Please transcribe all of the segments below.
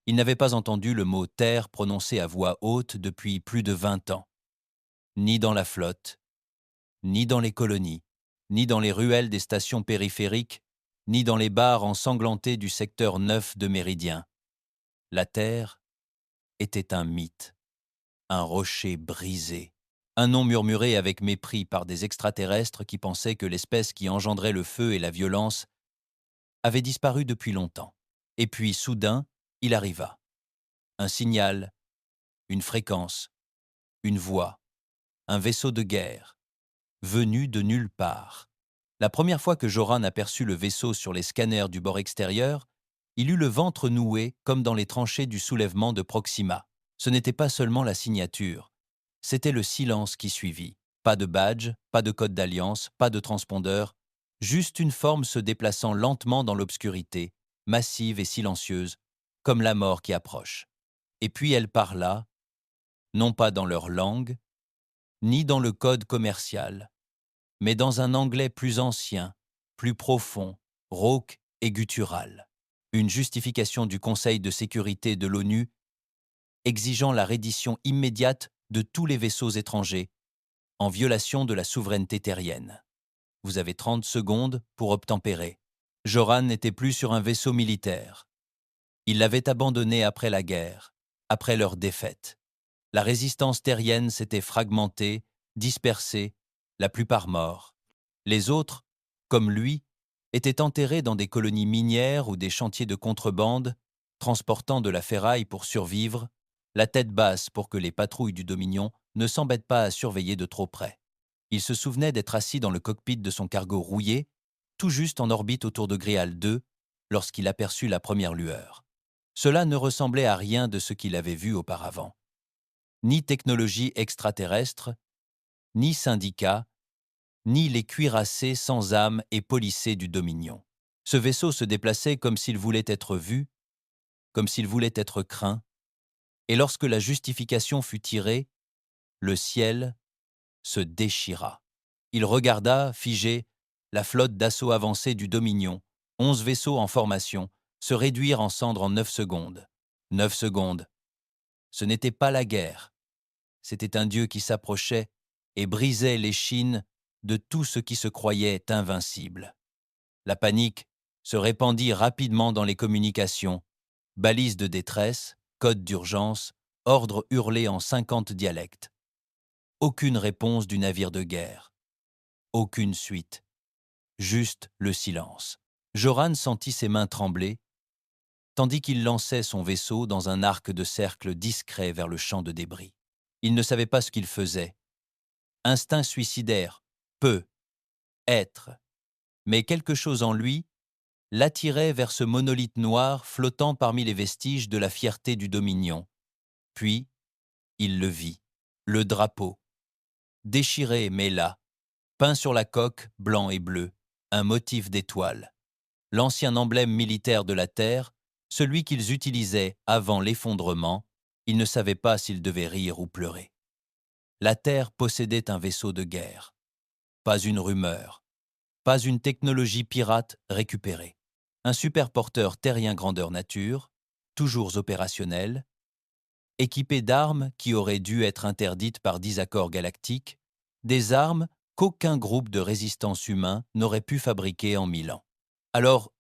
Il n'avait pas entendu le mot terre prononcé à voix haute depuis plus de 20 ans, ni dans la flotte, ni dans les colonies, ni dans les ruelles des stations périphériques, ni dans les bars ensanglantés du secteur 9 de Méridien. La Terre était un mythe, un rocher brisé, un nom murmuré avec mépris par des extraterrestres qui pensaient que l'espèce qui engendrait le feu et la violence avait disparu depuis longtemps. Et puis, soudain, il arriva. Un signal, une fréquence, une voix, un vaisseau de guerre, venu de nulle part. La première fois que Joran aperçut le vaisseau sur les scanners du bord extérieur, il eut le ventre noué comme dans les tranchées du soulèvement de Proxima. Ce n'était pas seulement la signature, c'était le silence qui suivit. Pas de badge, pas de code d'alliance, pas de transpondeur, juste une forme se déplaçant lentement dans l'obscurité, massive et silencieuse, comme la mort qui approche. Et puis elle parla, non pas dans leur langue, ni dans le code commercial, mais dans un anglais plus ancien, plus profond, rauque et guttural. Une justification du Conseil de sécurité de l'ONU exigeant la reddition immédiate de tous les vaisseaux étrangers, en violation de la souveraineté terrienne. Vous avez 30 secondes pour obtempérer. Joran n'était plus sur un vaisseau militaire. Il l'avait abandonné après la guerre, après leur défaite. La résistance terrienne s'était fragmentée, dispersée, la plupart morts. Les autres, comme lui, étaient enterrés dans des colonies minières ou des chantiers de contrebande, transportant de la ferraille pour survivre, la tête basse pour que les patrouilles du Dominion ne s'embêtent pas à surveiller de trop près. Il se souvenait d'être assis dans le cockpit de son cargo rouillé, tout juste en orbite autour de Grial 2, lorsqu'il aperçut la première lueur. Cela ne ressemblait à rien de ce qu'il avait vu auparavant. Ni technologie extraterrestre, ni syndicats, ni les cuirassés sans âme et polissés du Dominion. Ce vaisseau se déplaçait comme s'il voulait être vu, comme s'il voulait être craint, et lorsque la justification fut tirée, le ciel se déchira. Il regarda, figé, la flotte d'assaut avancée du Dominion, 11 vaisseaux en formation, se réduire en cendres en 9 secondes. 9 secondes. Ce n'était pas la guerre. C'était un dieu qui s'approchait et brisait l'échine de tout ce qui se croyait invincible. La panique se répandit rapidement dans les communications, balises de détresse, codes d'urgence, ordres hurlés en 50 dialectes. Aucune réponse du navire de guerre. Aucune suite. Juste le silence. Joran sentit ses mains trembler, tandis qu'il lançait son vaisseau dans un arc de cercle discret vers le champ de débris. Il ne savait pas ce qu'il faisait. Instinct suicidaire, peut être, mais quelque chose en lui l'attirait vers ce monolithe noir flottant parmi les vestiges de la fierté du Dominion. Puis, il le vit, le drapeau, déchiré mais là, peint sur la coque, blanc et bleu, un motif d'étoile. L'ancien emblème militaire de la Terre, celui qu'ils utilisaient avant l'effondrement, ils ne savaient pas s'ils devaient rire ou pleurer. La Terre possédait un vaisseau de guerre. Pas une rumeur, pas une technologie pirate récupérée. Un superporteur terrien grandeur nature, toujours opérationnel, équipé d'armes qui auraient dû être interdites par 10 accords galactiques, des armes qu'aucun groupe de résistance humain n'aurait pu fabriquer en 1000 ans. Alors,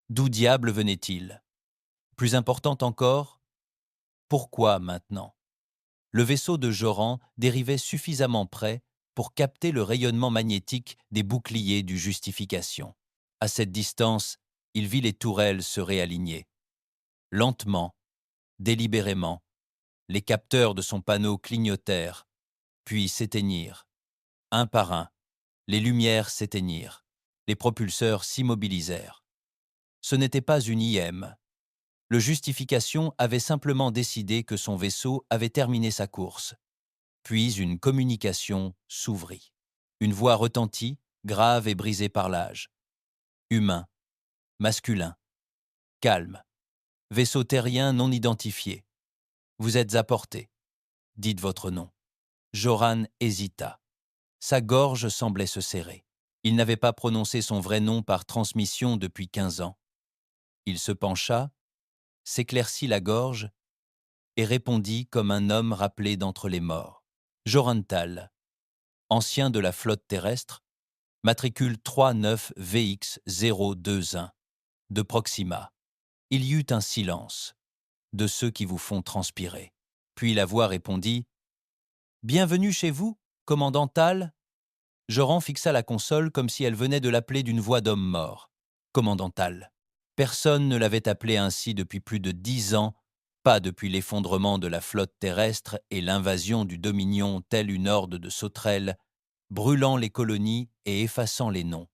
d'où diable venait-il? Plus important encore, pourquoi maintenant? Le vaisseau de Joran dérivait suffisamment près pour capter le rayonnement magnétique des boucliers du Justification. À cette distance, il vit les tourelles se réaligner. Lentement, délibérément, les capteurs de son panneau clignotèrent, puis s'éteignirent. Un par un, les lumières s'éteignirent. Les propulseurs s'immobilisèrent. Ce n'était pas une IM. Le Justification avait simplement décidé que son vaisseau avait terminé sa course. Puis une communication s'ouvrit. Une voix retentit, grave et brisée par l'âge. Humain, masculin, calme, vaisseau terrien non identifié. Vous êtes à portée. Dites votre nom. Joran hésita. Sa gorge semblait se serrer. Il n'avait pas prononcé son vrai nom par transmission depuis 15 ans. Il se pencha, s'éclaircit la gorge et répondit comme un homme rappelé d'entre les morts. Jorantal, ancien de la flotte terrestre, matricule 39VX021, de Proxima. Il y eut un silence, de ceux qui vous font transpirer. Puis la voix répondit « Bienvenue chez vous, commandant Tal ?» Joran fixa la console comme si elle venait de l'appeler d'une voix d'homme mort. Commandant Tal. Personne ne l'avait appelé ainsi depuis plus de 10 ans, pas depuis l'effondrement de la flotte terrestre et l'invasion du Dominion telle une horde de sauterelles, brûlant les colonies et effaçant les noms.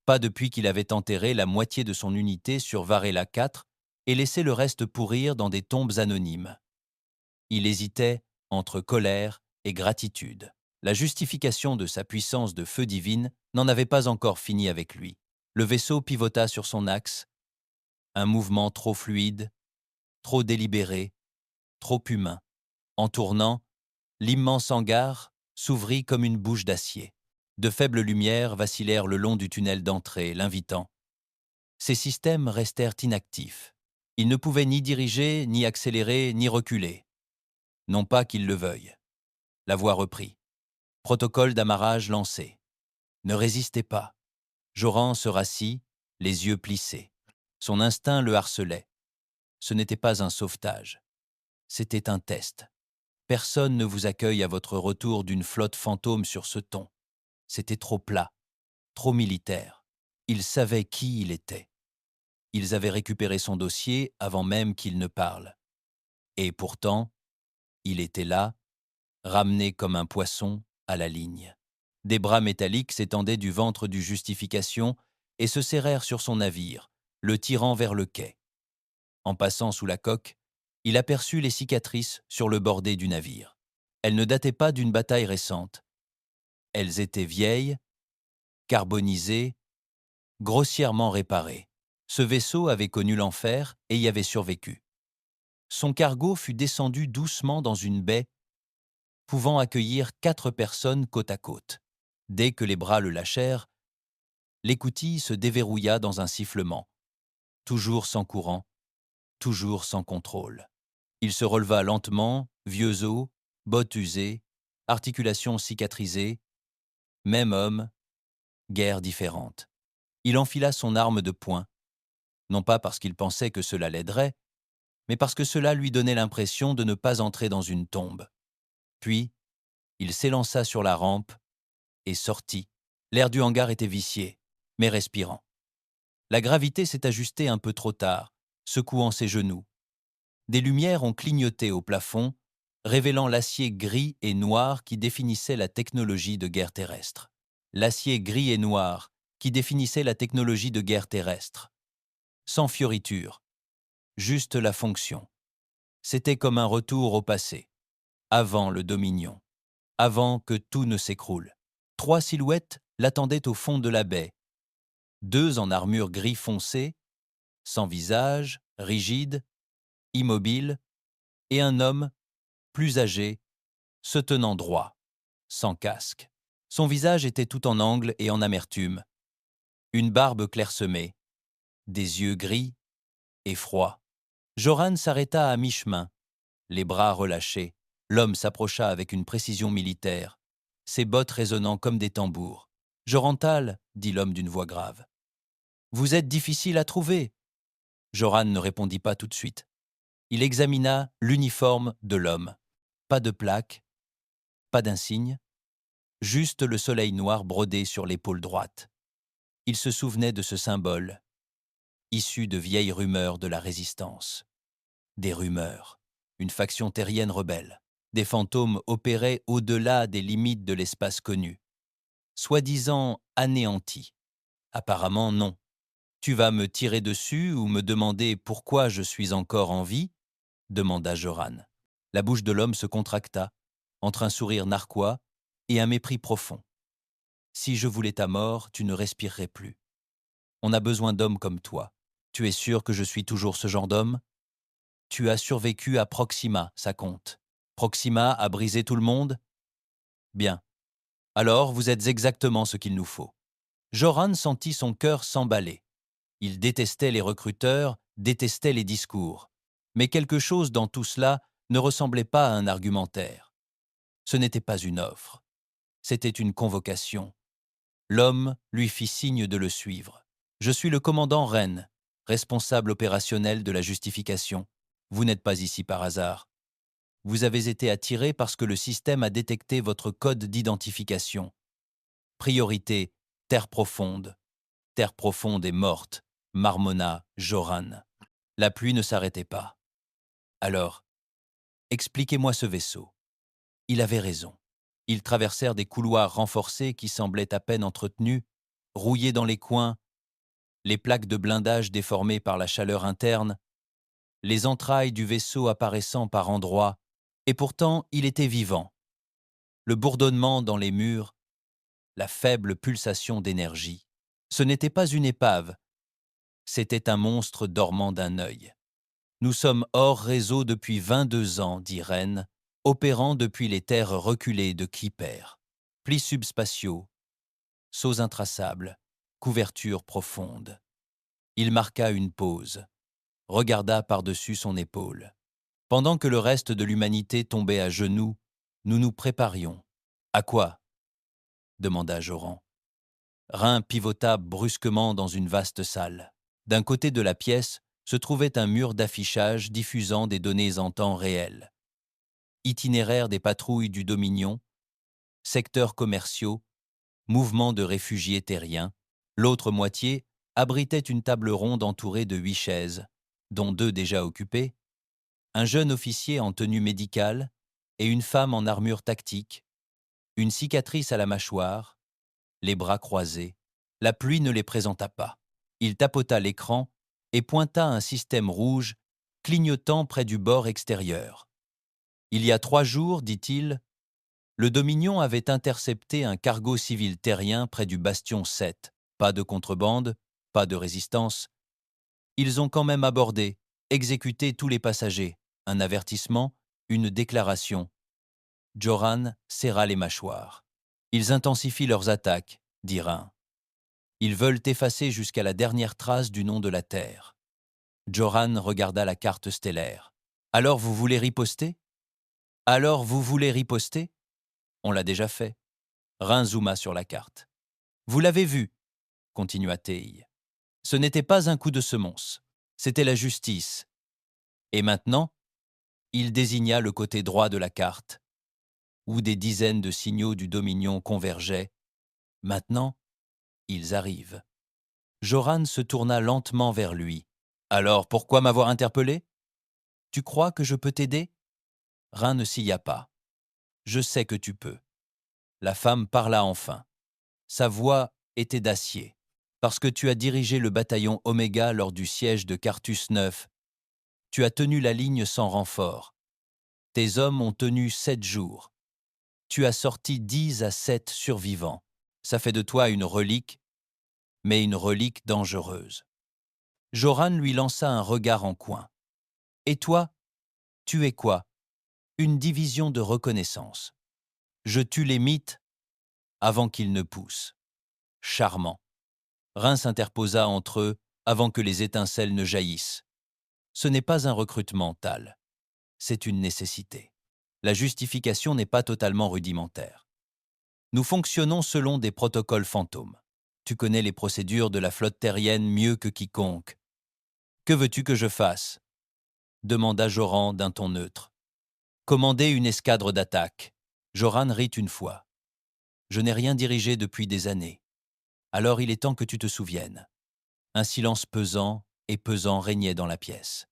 Pas depuis qu'il avait enterré la moitié de son unité sur Varela 4 et laissé le reste pourrir dans des tombes anonymes. Il hésitait entre colère et gratitude. La justification de sa puissance de feu divine n'en avait pas encore fini avec lui. Le vaisseau pivota sur son axe, un mouvement trop fluide, trop délibéré, trop humain. En tournant, l'immense hangar s'ouvrit comme une bouche d'acier. De faibles lumières vacillèrent le long du tunnel d'entrée, l'invitant. Ces systèmes restèrent inactifs. Ils ne pouvaient ni diriger, ni accélérer, ni reculer. Non pas qu'ils le veuillent. La voix reprit. Protocole d'amarrage lancé. Ne résistez pas. Joran se rassit, les yeux plissés. Son instinct le harcelait. Ce n'était pas un sauvetage. C'était un test. Personne ne vous accueille à votre retour d'une flotte fantôme sur ce ton. C'était trop plat, trop militaire. Il savait qui il était. Ils avaient récupéré son dossier avant même qu'il ne parle. Et pourtant, il était là, ramené comme un poisson à la ligne. Des bras métalliques s'étendaient du ventre du Justification et se serrèrent sur son navire, le tirant vers le quai. En passant sous la coque, il aperçut les cicatrices sur le bordé du navire. Elles ne dataient pas d'une bataille récente. Elles étaient vieilles, carbonisées, grossièrement réparées. Ce vaisseau avait connu l'enfer et y avait survécu. Son cargo fut descendu doucement dans une baie pouvant accueillir 4 personnes côte à côte. Dès que les bras le lâchèrent, l'écoutille se déverrouilla dans un sifflement. Toujours sans courant, toujours sans contrôle. Il se releva lentement, vieux os, bottes usées, articulations cicatrisées, même homme, guerre différente. Il enfila son arme de poing, non pas parce qu'il pensait que cela l'aiderait, mais parce que cela lui donnait l'impression de ne pas entrer dans une tombe. Puis, il s'élança sur la rampe et sortit. L'air du hangar était vicié, mais respirant. La gravité s'est ajustée un peu trop tard, secouant ses genoux. Des lumières ont clignoté au plafond, révélant l'acier gris et noir qui définissait la technologie de guerre terrestre. L'acier gris et noir qui définissait la technologie de guerre terrestre. Sans fioriture, juste la fonction. C'était comme un retour au passé, avant le Dominion, avant que tout ne s'écroule. 3 silhouettes l'attendaient au fond de la baie. 2 en armure gris foncé, sans visage, rigide, immobile, et un homme, plus âgé, se tenant droit, sans casque. Son visage était tout en angle et en amertume. Une barbe clairsemée, des yeux gris et froids. Joran s'arrêta à mi-chemin, les bras relâchés. L'homme s'approcha avec une précision militaire, ses bottes résonnant comme des tambours. « Jorantal, dit l'homme d'une voix grave. Vous êtes difficile à trouver. » Joran ne répondit pas tout de suite. Il examina l'uniforme de l'homme. Pas de plaque, pas d'insigne, juste le soleil noir brodé sur l'épaule droite. Il se souvenait de ce symbole, issu de vieilles rumeurs de la résistance. Des rumeurs, une faction terrienne rebelle. Des fantômes opéraient au-delà des limites de l'espace connu. Soi-disant anéantis. Apparemment non. Tu vas me tirer dessus ou me demander pourquoi je suis encore en vie ? Demanda Joran. La bouche de l'homme se contracta, entre un sourire narquois et un mépris profond. Si je voulais ta mort, tu ne respirerais plus. On a besoin d'hommes comme toi. Tu es sûr que je suis toujours ce genre d'homme ? Tu as survécu à Proxima, ça compte. Proxima a brisé tout le monde ? Bien. Alors, vous êtes exactement ce qu'il nous faut. Joran sentit son cœur s'emballer. Il détestait les recruteurs, détestait les discours. Mais quelque chose dans tout cela ne ressemblait pas à un argumentaire. Ce n'était pas une offre. C'était une convocation. L'homme lui fit signe de le suivre. « Je suis le commandant Wren, responsable opérationnel de la justification. Vous n'êtes pas ici par hasard. Vous avez été attiré parce que le système a détecté votre code d'identification. Priorité, terre profonde. Terre profonde est morte, marmonna Joran. La pluie ne s'arrêtait pas. Alors, expliquez-moi ce vaisseau. Il avait raison. Ils traversèrent des couloirs renforcés qui semblaient à peine entretenus, rouillés dans les coins, les plaques de blindage déformées par la chaleur interne, les entrailles du vaisseau apparaissant par endroits, et pourtant il était vivant. Le bourdonnement dans les murs, la faible pulsation d'énergie. Ce n'était pas une épave, c'était un monstre dormant d'un œil. Nous sommes hors réseau depuis 22 ans, dit Wren, opérant depuis les terres reculées de Kuiper. Plis subspatiaux, sauts intraçables, couverture profonde. Il marqua une pause, regarda par-dessus son épaule. Pendant que le reste de l'humanité tombait à genoux, nous nous préparions. À quoi? Demanda Joran. Wren pivota brusquement dans une vaste salle. D'un côté de la pièce se trouvait un mur d'affichage diffusant des données en temps réel. Itinéraire des patrouilles du Dominion, secteurs commerciaux, mouvements de réfugiés terriens. L'autre moitié abritait une table ronde entourée de 8 chaises, dont 2 déjà occupées, un jeune officier en tenue médicale et une femme en armure tactique, une cicatrice à la mâchoire, les bras croisés. La pluie ne les présenta pas. Il tapota l'écran et pointa un système rouge clignotant près du bord extérieur. Il y a 3 jours, dit-il, le Dominion avait intercepté un cargo civil terrien près du bastion 7. Pas de contrebande, pas de résistance. Ils ont quand même abordé, exécuté tous les passagers. Un avertissement, une déclaration. Joran serra les mâchoires. Ils intensifient leurs attaques, dit Wren. Ils veulent effacer jusqu'à la dernière trace du nom de la Terre. Joran regarda la carte stellaire. Alors vous voulez riposter? Alors vous voulez riposter? On l'a déjà fait. Wren zooma sur la carte. Vous l'avez vu, continua Tei. Ce n'était pas un coup de semonce, c'était la justice. Et maintenant, il désigna le côté droit de la carte, où des dizaines de signaux du Dominion convergeaient. Maintenant, ils arrivent. Joran se tourna lentement vers lui. Alors, pourquoi m'avoir interpellé? Tu crois que je peux t'aider? Wren ne silla pas. Je sais que tu peux. La femme parla enfin. Sa voix était d'acier. Parce que tu as dirigé le bataillon Oméga lors du siège de Cartus 9, tu as tenu la ligne sans renfort. Tes hommes ont tenu 7 jours. Tu as sorti 10 à 7 survivants. Ça fait de toi une relique, mais une relique dangereuse. Joran lui lança un regard en coin. Et toi, tu es quoi? Une division de reconnaissance. Je tue les mythes avant qu'ils ne poussent. Charmant. Wren s'interposa entre eux avant que les étincelles ne jaillissent. Ce n'est pas un recrutement, Tal. C'est une nécessité. La justification n'est pas totalement rudimentaire. Nous fonctionnons selon des protocoles fantômes. Tu connais les procédures de la flotte terrienne mieux que quiconque. Que veux-tu que je fasse? Demanda Joran d'un ton neutre. Commander une escadre d'attaque. Joran rit une fois. Je n'ai rien dirigé depuis des années. Alors il est temps que tu te souviennes. Un silence pesant et pesant régnait dans la pièce.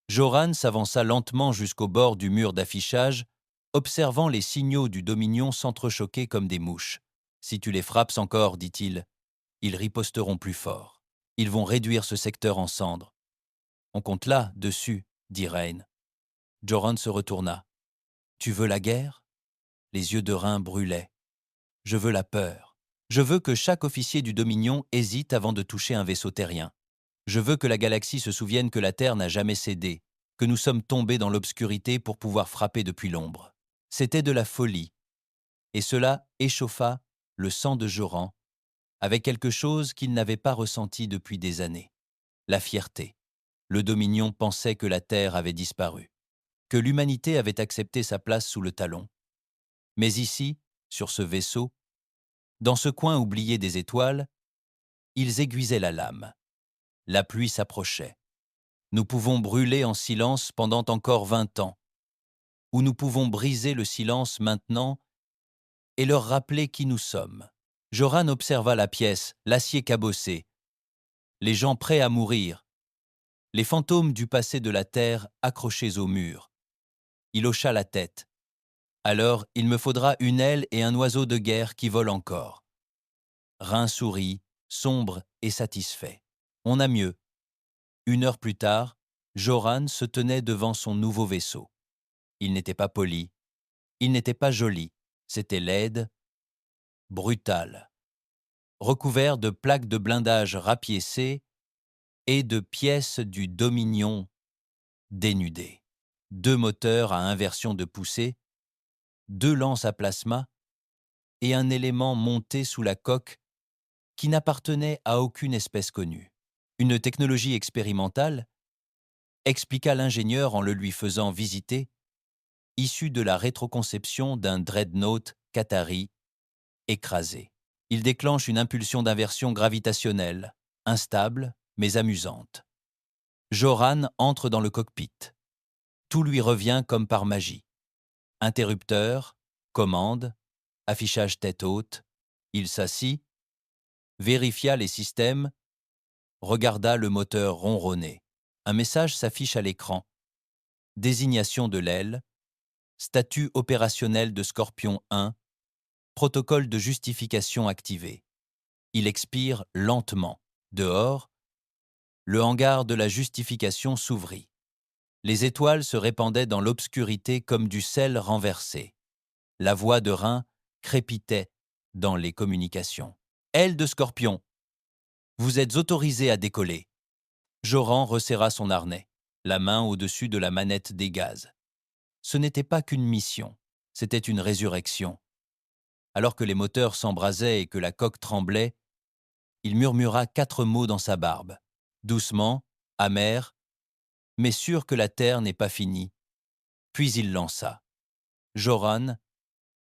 Joran s'avança lentement jusqu'au bord du mur d'affichage, observant les signaux du Dominion s'entrechoquer comme des mouches. Si tu les frappes encore, dit-il, ils riposteront plus fort. Ils vont réduire ce secteur en cendres. On compte là, dessus, dit Wren. Joran se retourna. Tu veux la guerre? Les yeux de Wren brûlaient. Je veux la peur. Je veux que chaque officier du Dominion hésite avant de toucher un vaisseau terrien. Je veux que la galaxie se souvienne que la Terre n'a jamais cédé, que nous sommes tombés dans l'obscurité pour pouvoir frapper depuis l'ombre. C'était de la folie. Et cela échauffa le sang de Joran avec quelque chose qu'il n'avait pas ressenti depuis des années. La fierté. Le Dominion pensait que la Terre avait disparu, que l'humanité avait accepté sa place sous le talon. Mais ici, sur ce vaisseau, dans ce coin oublié des étoiles, ils aiguisaient la lame. La pluie s'approchait. Nous pouvons brûler en silence pendant encore 20 ans, ou nous pouvons briser le silence maintenant et leur rappeler qui nous sommes. Joran observa la pièce, l'acier cabossé, les gens prêts à mourir, les fantômes du passé de la Terre accrochés au mur. Il hocha la tête. Alors, il me faudra une aile et un oiseau de guerre qui vole encore. Rhin sourit, sombre et satisfait. On a mieux. 1 heure plus tard, Joran se tenait devant son nouveau vaisseau. Il n'était pas poli, il n'était pas joli, c'était laide, brutal, recouvert de plaques de blindage rapiécées et de pièces du Dominion dénudées. 2 moteurs à inversion de poussée, 2 lances à plasma et un élément monté sous la coque qui n'appartenait à aucune espèce connue. Une technologie expérimentale, expliqua l'ingénieur en le lui faisant visiter, issue de la rétroconception d'un dreadnought qatari écrasé. Il déclenche une impulsion d'inversion gravitationnelle, instable mais amusante. Joran entre dans le cockpit. Tout lui revient comme par magie. Interrupteur, commande, affichage tête haute. Il s'assit, vérifia les systèmes, regarda le moteur ronronner. Un message s'affiche à l'écran. Désignation de l'aile, statut opérationnel de Scorpion 1, protocole de justification activé. Il expire lentement. Dehors, le hangar de la justification s'ouvrit. Les étoiles se répandaient dans l'obscurité comme du sel renversé. La voix de Rhin crépitait dans les communications. « Aile de Scorpion, vous êtes autorisé à décoller. » Joran resserra son harnais, la main au-dessus de la manette des gaz. Ce n'était pas qu'une mission, c'était une résurrection. Alors que les moteurs s'embrasaient et que la coque tremblait, il murmura 4 mots dans sa barbe, doucement, amer, mais sûr que la terre n'est pas finie. Puis il lança. Joran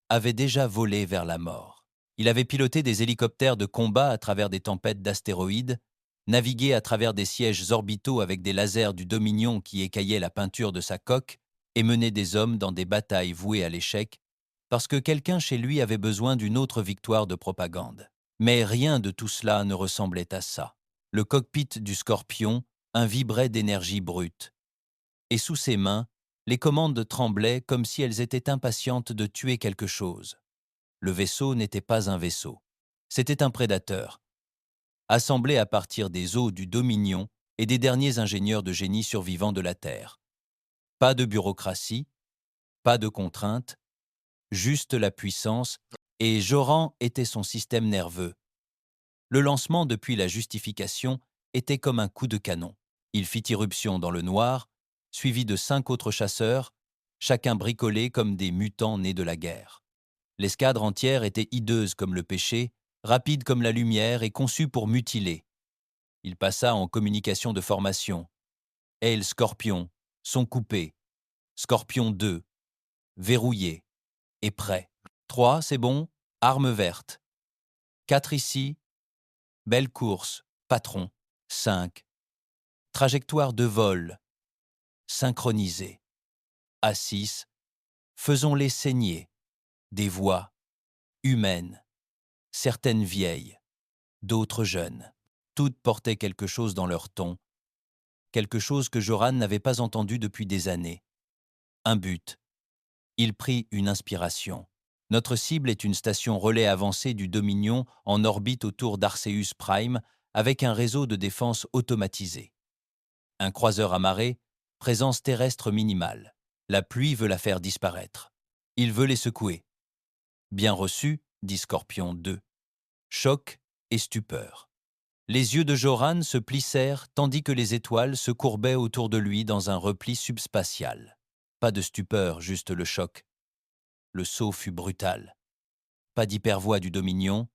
avait déjà volé vers la mort. Il avait piloté des hélicoptères de combat à travers des tempêtes d'astéroïdes, navigué à travers des sièges orbitaux avec des lasers du Dominion qui écaillaient la peinture de sa coque et mené des hommes dans des batailles vouées à l'échec parce que quelqu'un chez lui avait besoin d'une autre victoire de propagande. Mais rien de tout cela ne ressemblait à ça. Le cockpit du Scorpion vibrait d'énergie brute. Et sous ses mains, les commandes tremblaient comme si elles étaient impatientes de tuer quelque chose. Le vaisseau n'était pas un vaisseau. C'était un prédateur, assemblé à partir des os du Dominion et des derniers ingénieurs de génie survivants de la Terre. Pas de bureaucratie, pas de contraintes, juste la puissance, et Joran était son système nerveux. Le lancement depuis la justification était comme un coup de canon. Il fit irruption dans le noir, suivi de 5 autres chasseurs, chacun bricolé comme des mutants nés de la guerre. L'escadre entière était hideuse comme le péché, rapide comme la lumière et conçue pour mutiler. Il passa en communication de formation. Aile Scorpion, son coupé. Scorpion 2, verrouillé et prêt. 3, c'est bon, arme verte. 4 ici, belle course, patron. 5, trajectoire de vol, synchronisée. À 6, faisons-les saigner. Des voix, humaines, certaines vieilles, d'autres jeunes. Toutes portaient quelque chose dans leur ton, quelque chose que Joran n'avait pas entendu depuis des années. Un but. Il prit une inspiration. Notre cible est une station relais avancée du Dominion en orbite autour d'Arceus Prime avec un réseau de défense automatisé. Un croiseur amarré, présence terrestre minimale. La pluie veut la faire disparaître. Il veut les secouer. Bien reçu, dit Scorpion 2. Choc et stupeur. Les yeux de Joran se plissèrent tandis que les étoiles se courbaient autour de lui dans un repli subspatial. Pas de stupeur, juste le choc. Le saut fut brutal. Pas d'hypervoie du Dominion,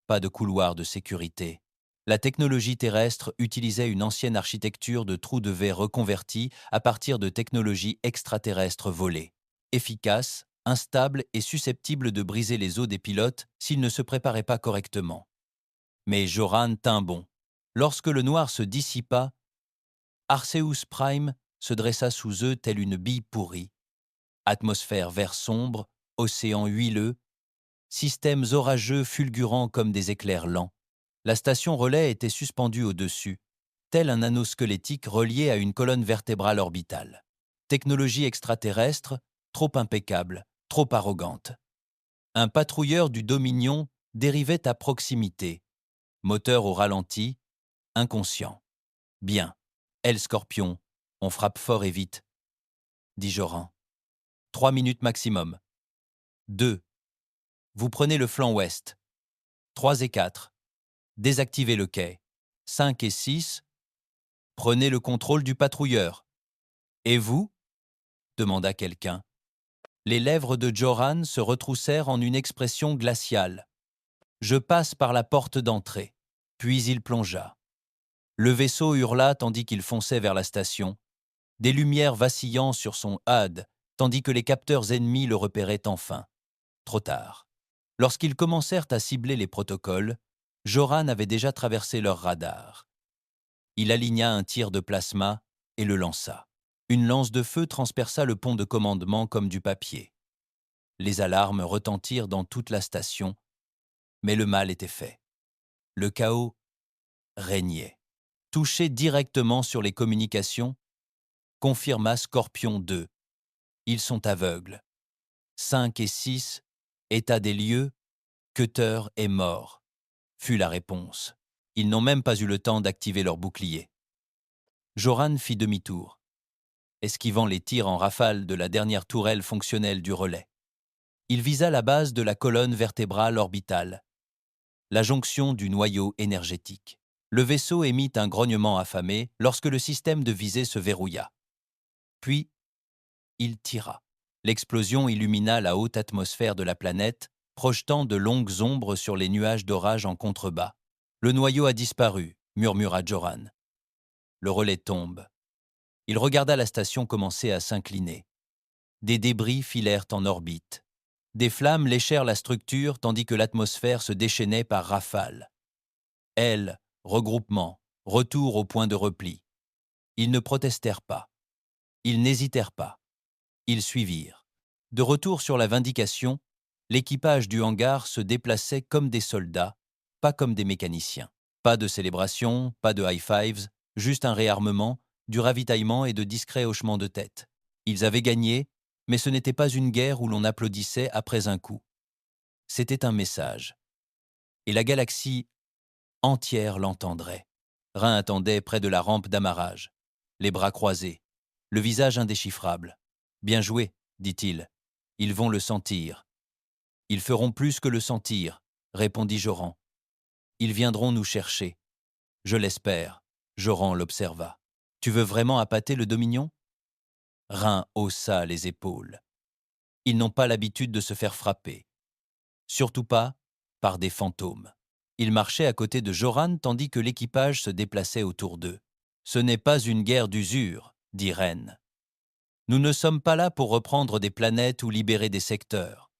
pas de couloir de sécurité. La technologie terrestre utilisait une ancienne architecture de trous de verre reconvertis à partir de technologies extraterrestres volées, efficaces, instables et susceptibles de briser les os des pilotes s'ils ne se préparaient pas correctement. Mais Joran tint bon. Lorsque le noir se dissipa, Arceus Prime se dressa sous eux telle une bille pourrie. Atmosphère vert sombre, océan huileux, systèmes orageux fulgurants comme des éclairs lents. La station relais était suspendue au-dessus, tel un anneau squelettique relié à une colonne vertébrale orbitale. Technologie extraterrestre, trop impeccable, trop arrogante. Un patrouilleur du Dominion dérivait à proximité, moteur au ralenti, inconscient. Bien, elle Scorpion, on frappe fort et vite, dit Joran. 3 minutes maximum. 2. Vous prenez le flanc ouest. 3 et 4. Désactivez le quai. 5 et 6. Prenez le contrôle du patrouilleur. Et vous demanda quelqu'un. Les lèvres de Joran se retroussèrent en une expression glaciale. Je passe par la porte d'entrée. Puis il plongea. Le vaisseau hurla tandis qu'il fonçait vers la station, des lumières vacillant sur son HUD, tandis que les capteurs ennemis le repéraient enfin. Trop tard. Lorsqu'ils commencèrent à cibler les protocoles, Joran avait déjà traversé leur radar. Il aligna un tir de plasma et le lança. Une lance de feu transperça le pont de commandement comme du papier. Les alarmes retentirent dans toute la station, mais le mal était fait. Le chaos régnait. Touché directement sur les communications, confirma Scorpion 2. Ils sont aveugles. 5 et 6, état des lieux, Cutter est mort, fut la réponse. Ils n'ont même pas eu le temps d'activer leur bouclier. Joran fit demi-tour, esquivant les tirs en rafale de la dernière tourelle fonctionnelle du relais. Il visa la base de la colonne vertébrale orbitale, la jonction du noyau énergétique. Le vaisseau émit un grognement affamé lorsque le système de visée se verrouilla. Puis, il tira. L'explosion illumina la haute atmosphère de la planète, projetant de longues ombres sur les nuages d'orage en contrebas. Le noyau a disparu, murmura Joran. Le relais tombe. Il regarda la station commencer à s'incliner. Des débris filèrent en orbite. Des flammes léchèrent la structure tandis que l'atmosphère se déchaînait par rafales. Ailes, regroupement, retour au point de repli. Ils ne protestèrent pas. Ils n'hésitèrent pas. Ils suivirent. De retour sur la Vindication, l'équipage du hangar se déplaçait comme des soldats, pas comme des mécaniciens. Pas de célébration, pas de high-fives, juste un réarmement, du ravitaillement et de discrets hochements de tête. Ils avaient gagné, mais ce n'était pas une guerre où l'on applaudissait après un coup. C'était un message. Et la galaxie entière l'entendrait. Rhin attendait près de la rampe d'amarrage, les bras croisés, le visage indéchiffrable. « Bien joué », dit-il. « Ils vont le sentir. »« Ils feront plus que le sentir », répondit Joran. « Ils viendront nous chercher. »« Je l'espère. » Joran l'observa. « Tu veux vraiment appâter le Dominion ?» Rhin haussa les épaules. Ils n'ont pas l'habitude de se faire frapper. Surtout pas par des fantômes. Ils marchaient à côté de Joran tandis que l'équipage se déplaçait autour d'eux. « Ce n'est pas une guerre d'usure, » dit Ren. « Nous ne sommes pas là pour reprendre des planètes ou libérer des secteurs.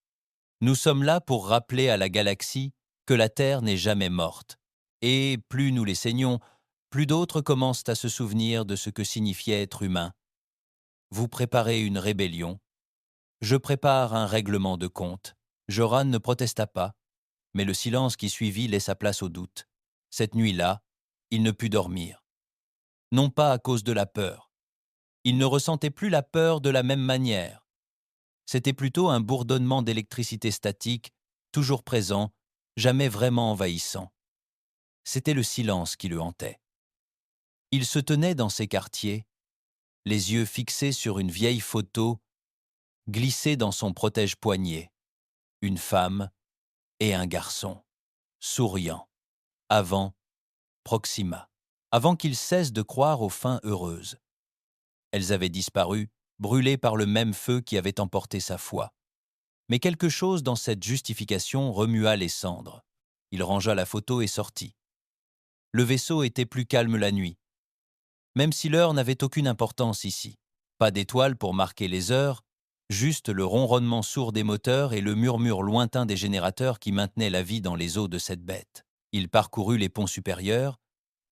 Nous sommes là pour rappeler à la galaxie que la Terre n'est jamais morte. Et plus nous les saignons, plus d'autres commencent à se souvenir de ce que signifiait être humain. Vous préparez une rébellion. Je prépare un règlement de compte. » Joran ne protesta pas, mais le silence qui suivit laissa place au doute. Cette nuit-là, il ne put dormir. Non pas à cause de la peur. Il ne ressentait plus la peur de la même manière. C'était plutôt un bourdonnement d'électricité statique, toujours présent, jamais vraiment envahissant. C'était le silence qui le hantait. Il se tenait dans ses quartiers, les yeux fixés sur une vieille photo glissée dans son protège-poignet. Une femme et un garçon, souriant. Avant, Proxima. Avant qu'il cesse de croire aux fins heureuses. Elles avaient disparu, brûlées par le même feu qui avait emporté sa foi. Mais quelque chose dans cette justification remua les cendres. Il rangea la photo et sortit. Le vaisseau était plus calme la nuit, même si l'heure n'avait aucune importance ici. Pas d'étoiles pour marquer les heures, juste le ronronnement sourd des moteurs et le murmure lointain des générateurs qui maintenaient la vie dans les eaux de cette bête. Il parcourut les ponts supérieurs,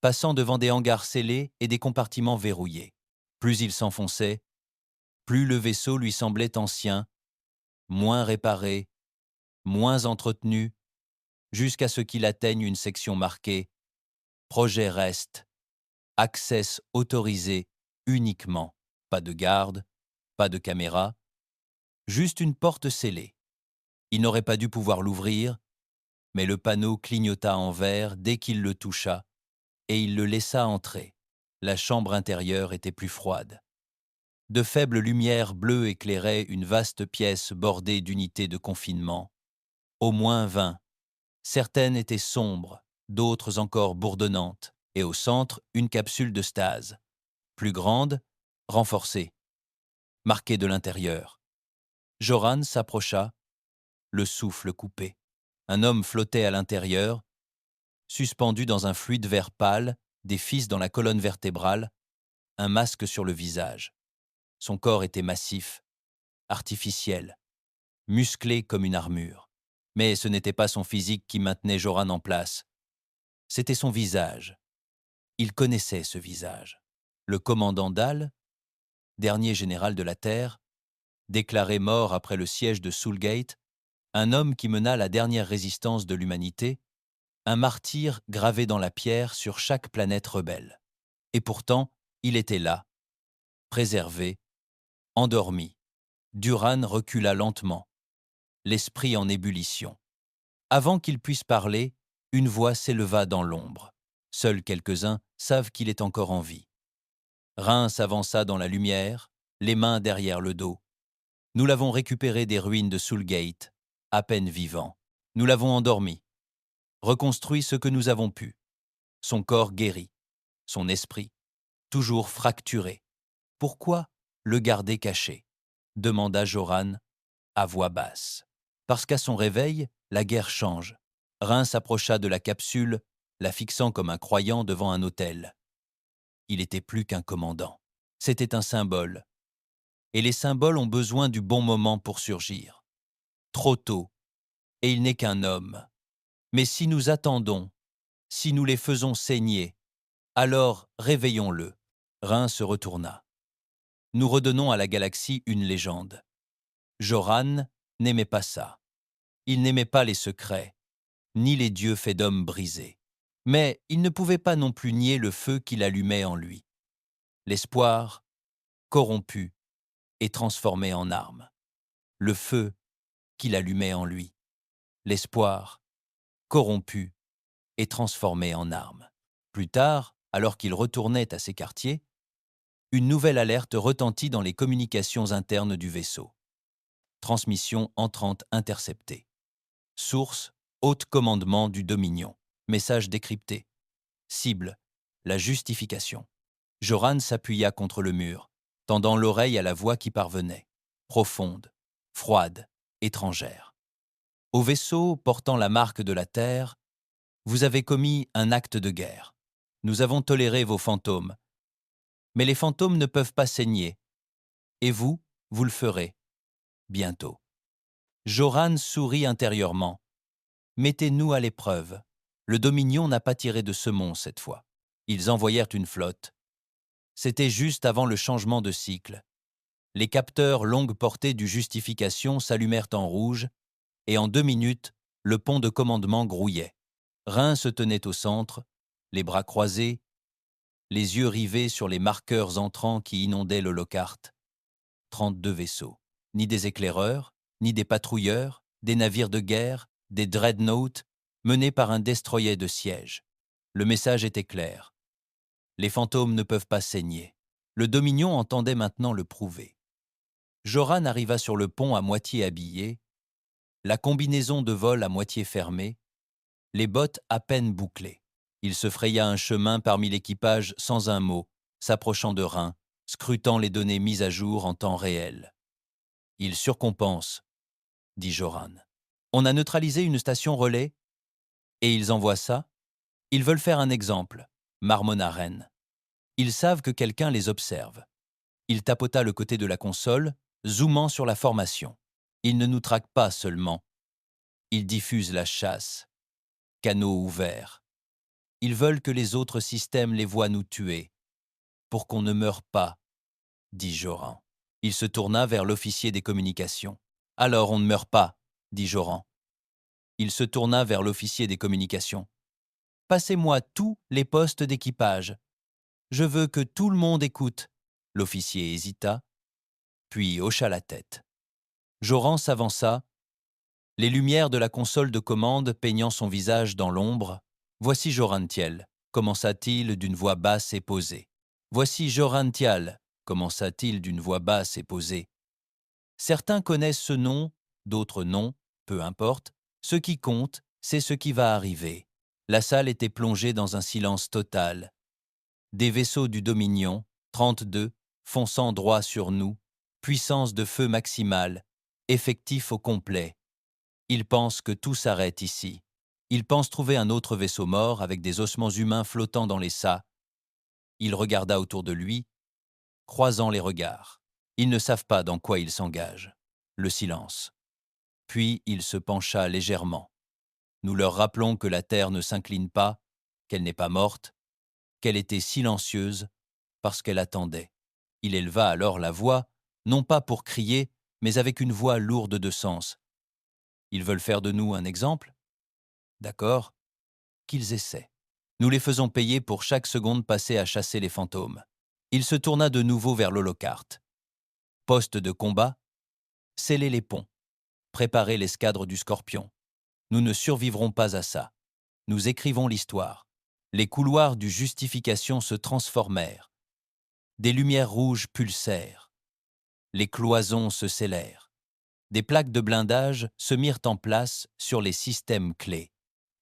passant devant des hangars scellés et des compartiments verrouillés. Plus il s'enfonçait, plus le vaisseau lui semblait ancien, moins réparé, moins entretenu, jusqu'à ce qu'il atteigne une section marquée « Projet reste, access autorisé uniquement ». Pas de garde, pas de caméra, juste une porte scellée. Il n'aurait pas dû pouvoir l'ouvrir, mais le panneau clignota en vert dès qu'il le toucha, et il le laissa entrer. La chambre intérieure était plus froide. De faibles lumières bleues éclairaient une vaste pièce bordée d'unités de confinement. Au moins 20. Certaines étaient sombres, d'autres encore bourdonnantes, et au centre, une capsule de stase. Plus grande, renforcée, marquée de l'intérieur. Joran s'approcha, le souffle coupé. Un homme flottait à l'intérieur, suspendu dans un fluide vert pâle, des fils dans la colonne vertébrale, un masque sur le visage. Son corps était massif, artificiel, musclé comme une armure. Mais ce n'était pas son physique qui maintenait Joran en place. C'était son visage. Il connaissait ce visage. Le commandant Dahl, dernier général de la Terre, déclaré mort après le siège de Soulgate, un homme qui mena la dernière résistance de l'humanité, un martyr gravé dans la pierre sur chaque planète rebelle. Et pourtant, il était là, préservé, endormi. Duran recula lentement, l'esprit en ébullition. Avant qu'il puisse parler, une voix s'éleva dans l'ombre. Seuls quelques-uns savent qu'il est encore en vie. Rhin s'avança dans la lumière, les mains derrière le dos. Nous l'avons récupéré des ruines de Soulgate, à peine vivant. Nous l'avons endormi, reconstruit ce que nous avons pu. Son corps guéri, son esprit, toujours fracturé. Pourquoi le garder caché ? Demanda Joran à voix basse. Parce qu'à son réveil, la guerre change. Rhin s'approcha de la capsule, la fixant comme un croyant devant un autel. Il était plus qu'un commandant. C'était un symbole. Et les symboles ont besoin du bon moment pour surgir. Trop tôt. Et il n'est qu'un homme. Mais si nous attendons, si nous les faisons saigner, alors réveillons-le. Rhin se retourna. Nous redonnons à la galaxie une légende. Joran n'aimait pas ça. Il n'aimait pas les secrets, ni les dieux faits d'hommes brisés. Mais il ne pouvait pas non plus nier le feu qu'il allumait en lui. L'espoir, corrompu et transformé en arme. Le feu qu'il allumait en lui. L'espoir, corrompu et transformé en arme. Plus tard, alors qu'il retournait à ses quartiers, une nouvelle alerte retentit dans les communications internes du vaisseau. Transmission entrante interceptée. Source, haute commandement du Dominion. Message décrypté. Cible, la justification. Joran s'appuya contre le mur, tendant l'oreille à la voix qui parvenait. Profonde, froide, étrangère. Au vaisseau portant la marque de la Terre, vous avez commis un acte de guerre. Nous avons toléré vos fantômes. Mais les fantômes ne peuvent pas saigner. Et vous, vous le ferez. Bientôt. Joran sourit intérieurement. Mettez-nous à l'épreuve. Le Dominion n'a pas tiré de semons cette fois. Ils envoyèrent une flotte. C'était juste avant le changement de cycle. Les capteurs longue portée du Justification s'allumèrent en rouge, et en 2 minutes, le pont de commandement grouillait. Rhin se tenait au centre, les bras croisés, les yeux rivés sur les marqueurs entrants qui inondaient le Lockhart. 32 vaisseaux. Ni des éclaireurs, ni des patrouilleurs, des navires de guerre, des dreadnoughts, menés par un destroyer de siège. Le message était clair. Les fantômes ne peuvent pas saigner. Le Dominion entendait maintenant le prouver. Joran arriva sur le pont à moitié habillé, la combinaison de vol à moitié fermée, les bottes à peine bouclées. Il se fraya un chemin parmi l'équipage sans un mot, s'approchant de Rhin, scrutant les données mises à jour en temps réel. « Il surcompense », dit Joran. « On a neutralisé une station relais et ils envoient ça ?» Ils veulent faire un exemple, marmonna Ren. Ils savent que quelqu'un les observe. Il tapota le côté de la console, zoomant sur la formation. Ils ne nous traquent pas seulement. Ils diffusent la chasse. Canaux ouverts. Ils veulent que les autres systèmes les voient nous tuer. Pour qu'on ne meure pas, dit Joran. Il se tourna vers l'officier des communications. Alors on ne meurt pas, dit Joran. Il se tourna vers l'officier des communications. Passez-moi tous les postes d'équipage. Je veux que tout le monde écoute. L'officier hésita, puis hocha la tête. Joran s'avança, les lumières de la console de commande peignant son visage dans l'ombre. Voici Jorantiel, commença-t-il d'une voix basse et posée. Voici Jorantial, commença-t-il d'une voix basse et posée. Certains connaissent ce nom, d'autres non, peu importe. Ce qui compte, c'est ce qui va arriver. La salle était plongée dans un silence total. Des vaisseaux du Dominion, 32, fonçant droit sur nous, puissance de feu maximale, effectif au complet. Ils pensent que tout s'arrête ici. Ils pensent trouver un autre vaisseau mort avec des ossements humains flottant dans les sas. Il regarda autour de lui, croisant les regards. Ils ne savent pas dans quoi ils s'engagent. Le silence. Puis il se pencha légèrement. Nous leur rappelons que la Terre ne s'incline pas, qu'elle n'est pas morte, qu'elle était silencieuse parce qu'elle attendait. Il éleva alors la voix, non pas pour crier, mais avec une voix lourde de sens. Ils veulent faire de nous un exemple ? D'accord, qu'ils essaient. Nous les faisons payer pour chaque seconde passée à chasser les fantômes. Il se tourna de nouveau vers l'holocarte. Poste de combat, scellez les ponts, préparez l'escadre du Scorpion. Nous ne survivrons pas à ça. Nous écrivons l'histoire. Les couloirs du Justification se transformèrent. Des lumières rouges pulsèrent. Les cloisons se scellèrent. Des plaques de blindage se mirent en place sur les systèmes clés.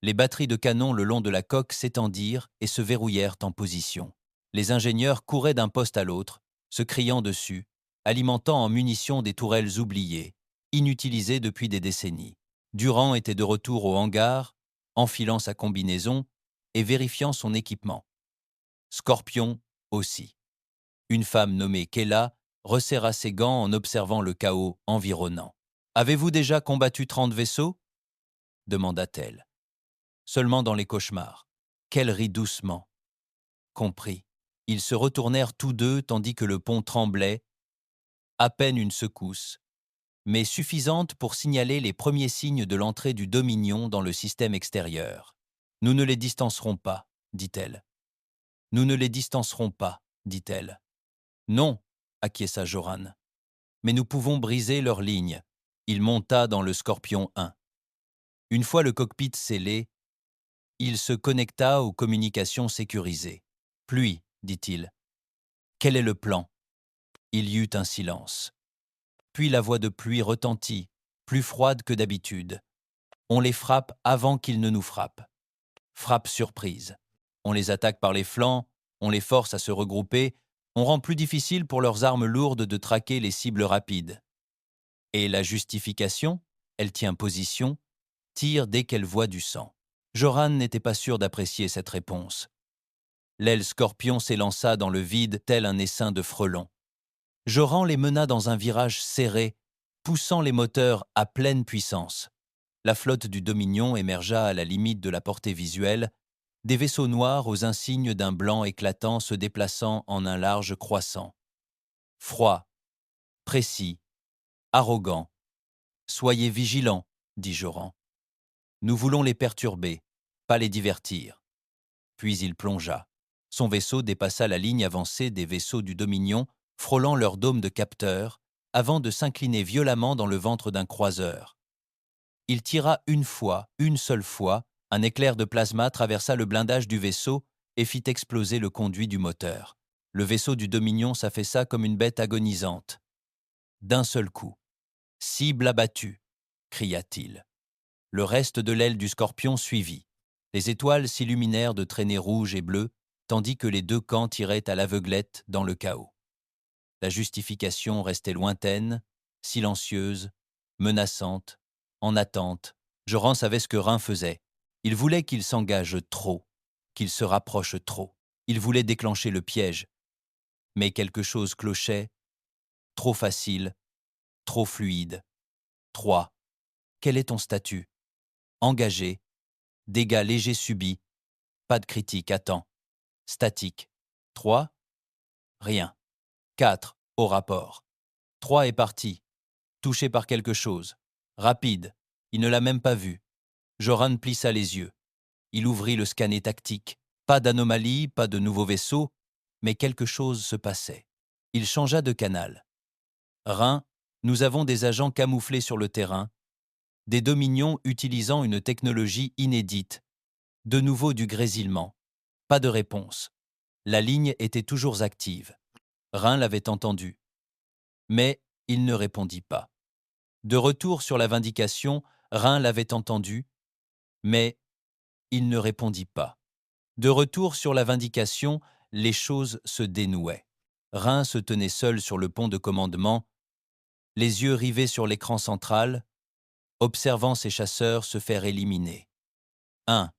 Les batteries de canon le long de la coque s'étendirent et se verrouillèrent en position. Les ingénieurs couraient d'un poste à l'autre, se criant dessus, alimentant en munitions des tourelles oubliées, inutilisées depuis des décennies. Durand était de retour au hangar, enfilant sa combinaison et vérifiant son équipement. Scorpion aussi. Une femme nommée Kella resserra ses gants en observant le chaos environnant. « Avez-vous déjà combattu 30 vaisseaux ?» demanda-t-elle. « Seulement dans les cauchemars. » Qu'elle rit doucement. Compris. Ils se retournèrent tous deux tandis que le pont tremblait, à peine une secousse, mais suffisante pour signaler les premiers signes de l'entrée du Dominion dans le système extérieur. « Nous ne les distancerons pas, dit-elle. Nous ne les distancerons pas, dit-elle. Non, acquiesça Joran. Mais nous pouvons briser leur ligne. Il monta dans le Scorpion 1. Une fois le cockpit scellé, il se connecta aux communications sécurisées. Pluie, dit-il. Quel est le plan ? Il y eut un silence. Puis la voix de Pluie retentit, plus froide que d'habitude. On les frappe avant qu'ils ne nous frappent. Frappe surprise. On les attaque par les flancs, on les force à se regrouper, on rend plus difficile pour leurs armes lourdes de traquer les cibles rapides. Et la justification, elle tient position, tire dès qu'elle voit du sang. Joran n'était pas sûr d'apprécier cette réponse. L'aile Scorpion s'élança dans le vide tel un essaim de frelons. Joran les mena dans un virage serré, poussant les moteurs à pleine puissance. La flotte du Dominion émergea à la limite de la portée visuelle, des vaisseaux noirs aux insignes d'un blanc éclatant se déplaçant en un large croissant. Froid, précis, arrogant. Soyez vigilants, dit Joran. Nous voulons les perturber, pas les divertir. Puis il plongea. Son vaisseau dépassa la ligne avancée des vaisseaux du Dominion, frôlant leur dôme de capteur, avant de s'incliner violemment dans le ventre d'un croiseur. Il tira une seule fois, un éclair de plasma traversa le blindage du vaisseau et fit exploser le conduit du moteur. Le vaisseau du Dominion s'affaissa comme une bête agonisante. D'un seul coup. « Cible abattue !» cria-t-il. Le reste de l'aile du Scorpion suivit. Les étoiles s'illuminèrent de traînées rouges et bleues, tandis que les deux camps tiraient à l'aveuglette dans le chaos. La justification restait lointaine, silencieuse, menaçante, en attente. Joran savait ce que Rhin faisait. Il voulait qu'il s'engage trop. qu'il se rapproche trop. Il voulait déclencher le piège. Mais quelque chose clochait. Trop facile, trop fluide. 3. Quel est ton statut? Engagé. Dégâts légers subis. Pas de critique, attends. Statique. 3. Rien. 4. Au rapport. 3 est parti. Touché par quelque chose. Rapide. Il ne l'a même pas vu. Joran plissa les yeux. Il ouvrit le scanner tactique. Pas d'anomalie, pas de nouveau vaisseau, mais quelque chose se passait. Il changea de canal. Rhin, nous avons des agents camouflés sur le terrain, des dominions utilisant une technologie inédite. De nouveau du grésillement. Pas de réponse. La ligne était toujours active. Rhin l'avait entendu. Mais il ne répondit pas. De retour sur la Vindication, Rhin l'avait entendu, mais il ne répondit pas. De retour sur la Vindication, les choses se dénouaient. Rhin se tenait seul sur le pont de commandement, les yeux rivés sur l'écran central, observant ses chasseurs se faire éliminer. 1,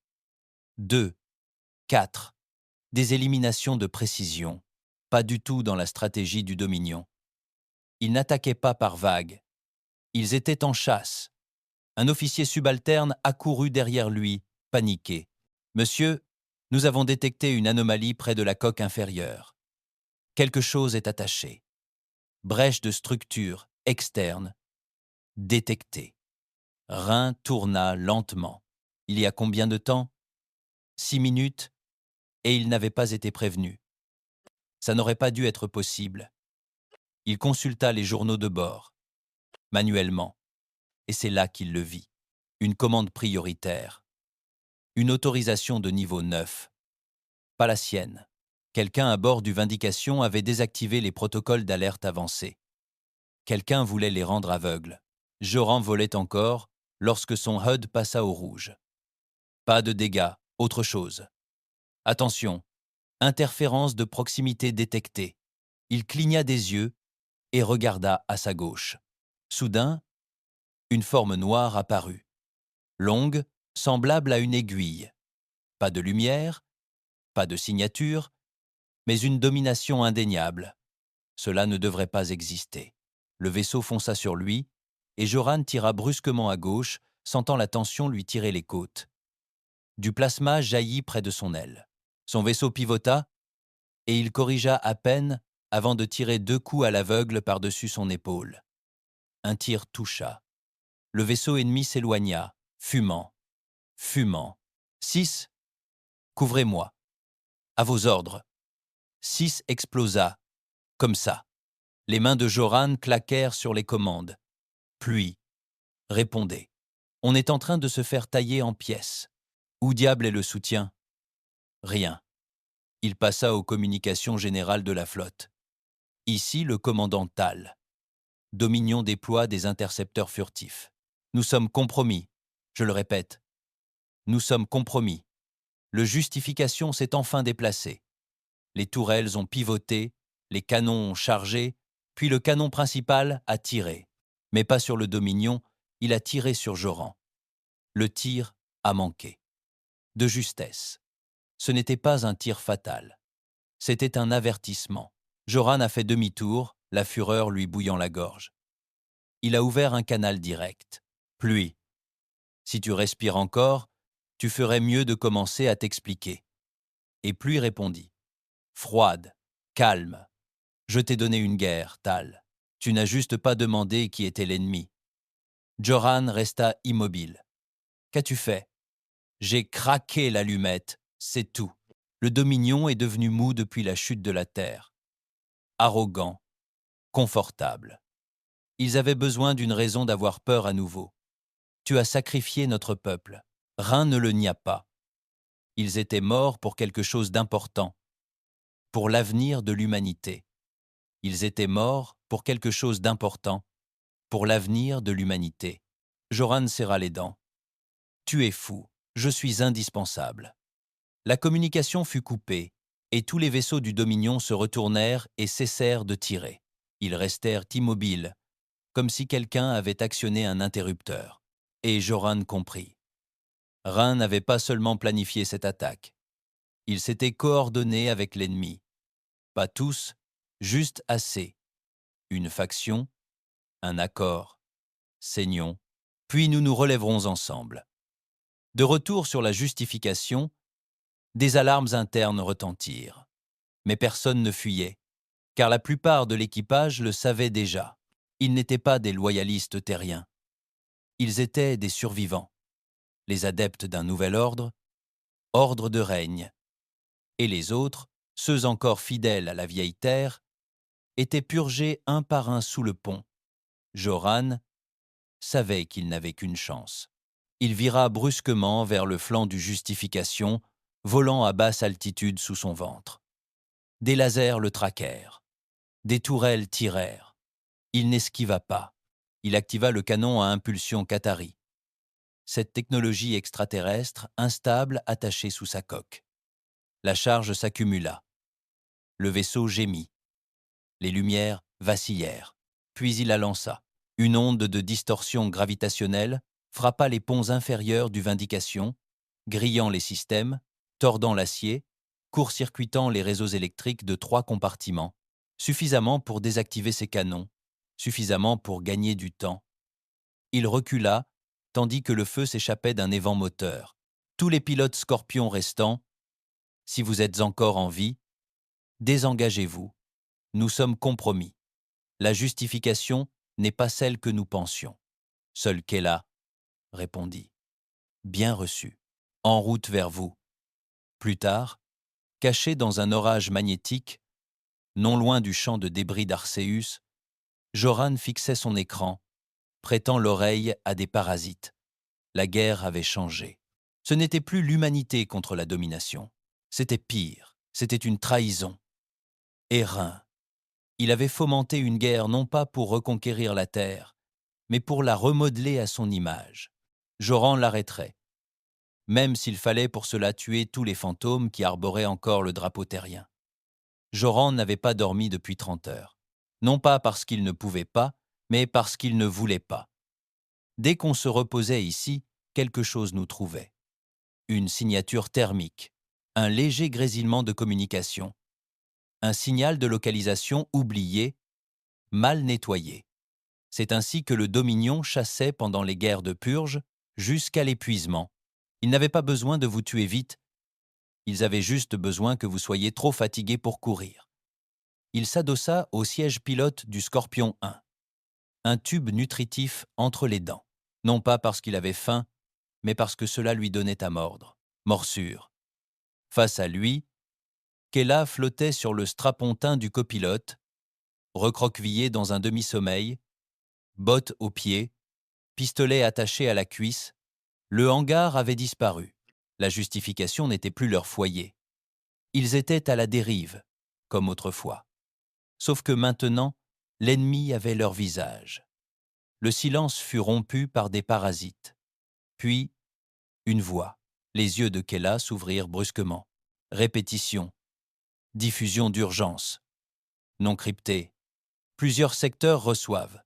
2, 4. Des éliminations de précision, pas du tout dans la stratégie du Dominion. Ils n'attaquaient pas par vagues. Ils étaient en chasse. Un officier subalterne accourut derrière lui, paniqué. « Monsieur, nous avons détecté une anomalie près de la coque inférieure. Quelque chose est attaché. Brèche de structure externe détectée. » Rhin tourna lentement. Il y a combien de temps? 6 minutes, et il n'avait pas été prévenu. Ça n'aurait pas dû être possible. Il consulta les journaux de bord, manuellement, et c'est là qu'il le vit. Une commande prioritaire. Une autorisation de niveau 9. Pas la sienne. Quelqu'un à bord du Vindication avait désactivé les protocoles d'alerte avancés. Quelqu'un voulait les rendre aveugles. Joran volait encore lorsque son HUD passa au rouge. Pas de dégâts, autre chose. Attention, interférence de proximité détectée. Il cligna des yeux et regarda à sa gauche. Soudain, une forme noire apparut. Longue, semblable à une aiguille. Pas de lumière, pas de signature, mais une domination indéniable. Cela ne devrait pas exister. Le vaisseau fonça sur lui, et Joran tira brusquement à gauche, sentant la tension lui tirer les côtes. Du plasma jaillit près de son aile. Son vaisseau pivota, et il corrigea à peine avant de tirer 2 coups à l'aveugle par-dessus son épaule. Un tir toucha. Le vaisseau ennemi s'éloigna, fumant. 6. Couvrez-moi. À vos ordres. 6 explosa. Comme ça. Les mains de Joran claquèrent sur les commandes. Pluie. Répondez. On est en train de se faire tailler en pièces. Où diable est le soutien? Rien. Il passa aux communications générales de la flotte. Ici le commandant Tal. Dominion déploie des intercepteurs furtifs. Nous sommes compromis. Je le répète. Nous sommes compromis. Le Justification s'est enfin déplacé. Les tourelles ont pivoté, les canons ont chargé, puis le canon principal a tiré. Mais pas sur le Dominion, il a tiré sur Joran. Le tir a manqué. De justesse. Ce n'était pas un tir fatal. C'était un avertissement. Joran a fait demi-tour, la fureur lui bouillant la gorge. Il a ouvert un canal direct. Pluie. Si tu respires encore, tu ferais mieux de commencer à t'expliquer. Et Pluie répondit. Froide, calme. Je t'ai donné une guerre, Tal. Tu n'as juste pas demandé qui était l'ennemi. Joran resta immobile. Qu'as-tu fait? J'ai craqué l'allumette, c'est tout. Le Dominion est devenu mou depuis la chute de la Terre. Arrogant, confortable. Ils avaient besoin d'une raison d'avoir peur à nouveau. Tu as sacrifié notre peuple. Rhin ne le nia pas. Ils étaient morts pour quelque chose d'important, pour l'avenir de l'humanité. Ils étaient morts pour quelque chose d'important, pour l'avenir de l'humanité. Joran serra les dents. Tu es fou, je suis indispensable. La communication fut coupée, et tous les vaisseaux du Dominion se retournèrent et cessèrent de tirer. Ils restèrent immobiles, comme si quelqu'un avait actionné un interrupteur. Et Joran comprit. Rhin n'avait pas seulement planifié cette attaque. Ils s'étaient coordonnés avec l'ennemi. Pas tous, juste assez. Une faction, un accord. Saignons, puis nous nous relèverons ensemble. De retour sur la justification, des alarmes internes retentirent. Mais personne ne fuyait, car la plupart de l'équipage le savait déjà. Ils n'étaient pas des loyalistes terriens. Ils étaient des survivants, les adeptes d'un nouvel ordre, ordre de règne. Et les autres, ceux encore fidèles à la vieille terre, étaient purgés un par un sous le pont. Joran savait qu'il n'avait qu'une chance. Il vira brusquement vers le flanc du Justification, volant à basse altitude sous son ventre. Des lasers le traquèrent. Des tourelles tirèrent. Il n'esquiva pas. Il activa le canon à impulsion Qatari. Cette technologie extraterrestre, instable, attachée sous sa coque. La charge s'accumula. Le vaisseau gémit. Les lumières vacillèrent. Puis il la lança. Une onde de distorsion gravitationnelle frappa les ponts inférieurs du Vindication, grillant les systèmes, tordant l'acier, court-circuitant les réseaux électriques de 3 compartiments, suffisamment pour désactiver ses canons, suffisamment pour gagner du temps. Il recula, tandis que le feu s'échappait d'un évent moteur. Tous les pilotes Scorpion restants, si vous êtes encore en vie, désengagez-vous. Nous sommes compromis. La justification n'est pas celle que nous pensions. Seul Kela répondit. Bien reçu. En route vers vous. Plus tard, caché dans un orage magnétique, non loin du champ de débris d'Arcéus, Joran fixait son écran, prêtant l'oreille à des parasites. La guerre avait changé. Ce n'était plus l'humanité contre la domination. C'était pire. C'était une trahison. Airain. Il avait fomenté une guerre non pas pour reconquérir la terre, mais pour la remodeler à son image. Joran l'arrêterait, même s'il fallait pour cela tuer tous les fantômes qui arboraient encore le drapeau terrien. Joran n'avait pas dormi depuis 30 heures. Non pas parce qu'il ne pouvait pas, mais parce qu'il ne voulait pas. Dès qu'on se reposait ici, quelque chose nous trouvait. Une signature thermique, un léger grésillement de communication, un signal de localisation oublié, mal nettoyé. C'est ainsi que le Dominion chassait pendant les guerres de purge jusqu'à l'épuisement. Ils n'avaient pas besoin de vous tuer vite, ils avaient juste besoin que vous soyez trop fatigués pour courir. Il s'adossa au siège pilote du Scorpion 1, un tube nutritif entre les dents, non pas parce qu'il avait faim, mais parce que cela lui donnait à mordre. Morsure. Face à lui, Kela flottait sur le strapontin du copilote, recroquevillé dans un demi-sommeil, bottes aux pieds, pistolet attaché à la cuisse. Le hangar avait disparu. La justification n'était plus leur foyer. Ils étaient à la dérive, comme autrefois. Sauf que maintenant, l'ennemi avait leur visage. Le silence fut rompu par des parasites. Puis, une voix. Les yeux de Kela s'ouvrirent brusquement. Répétition. Diffusion d'urgence. Non cryptée. Plusieurs secteurs reçoivent.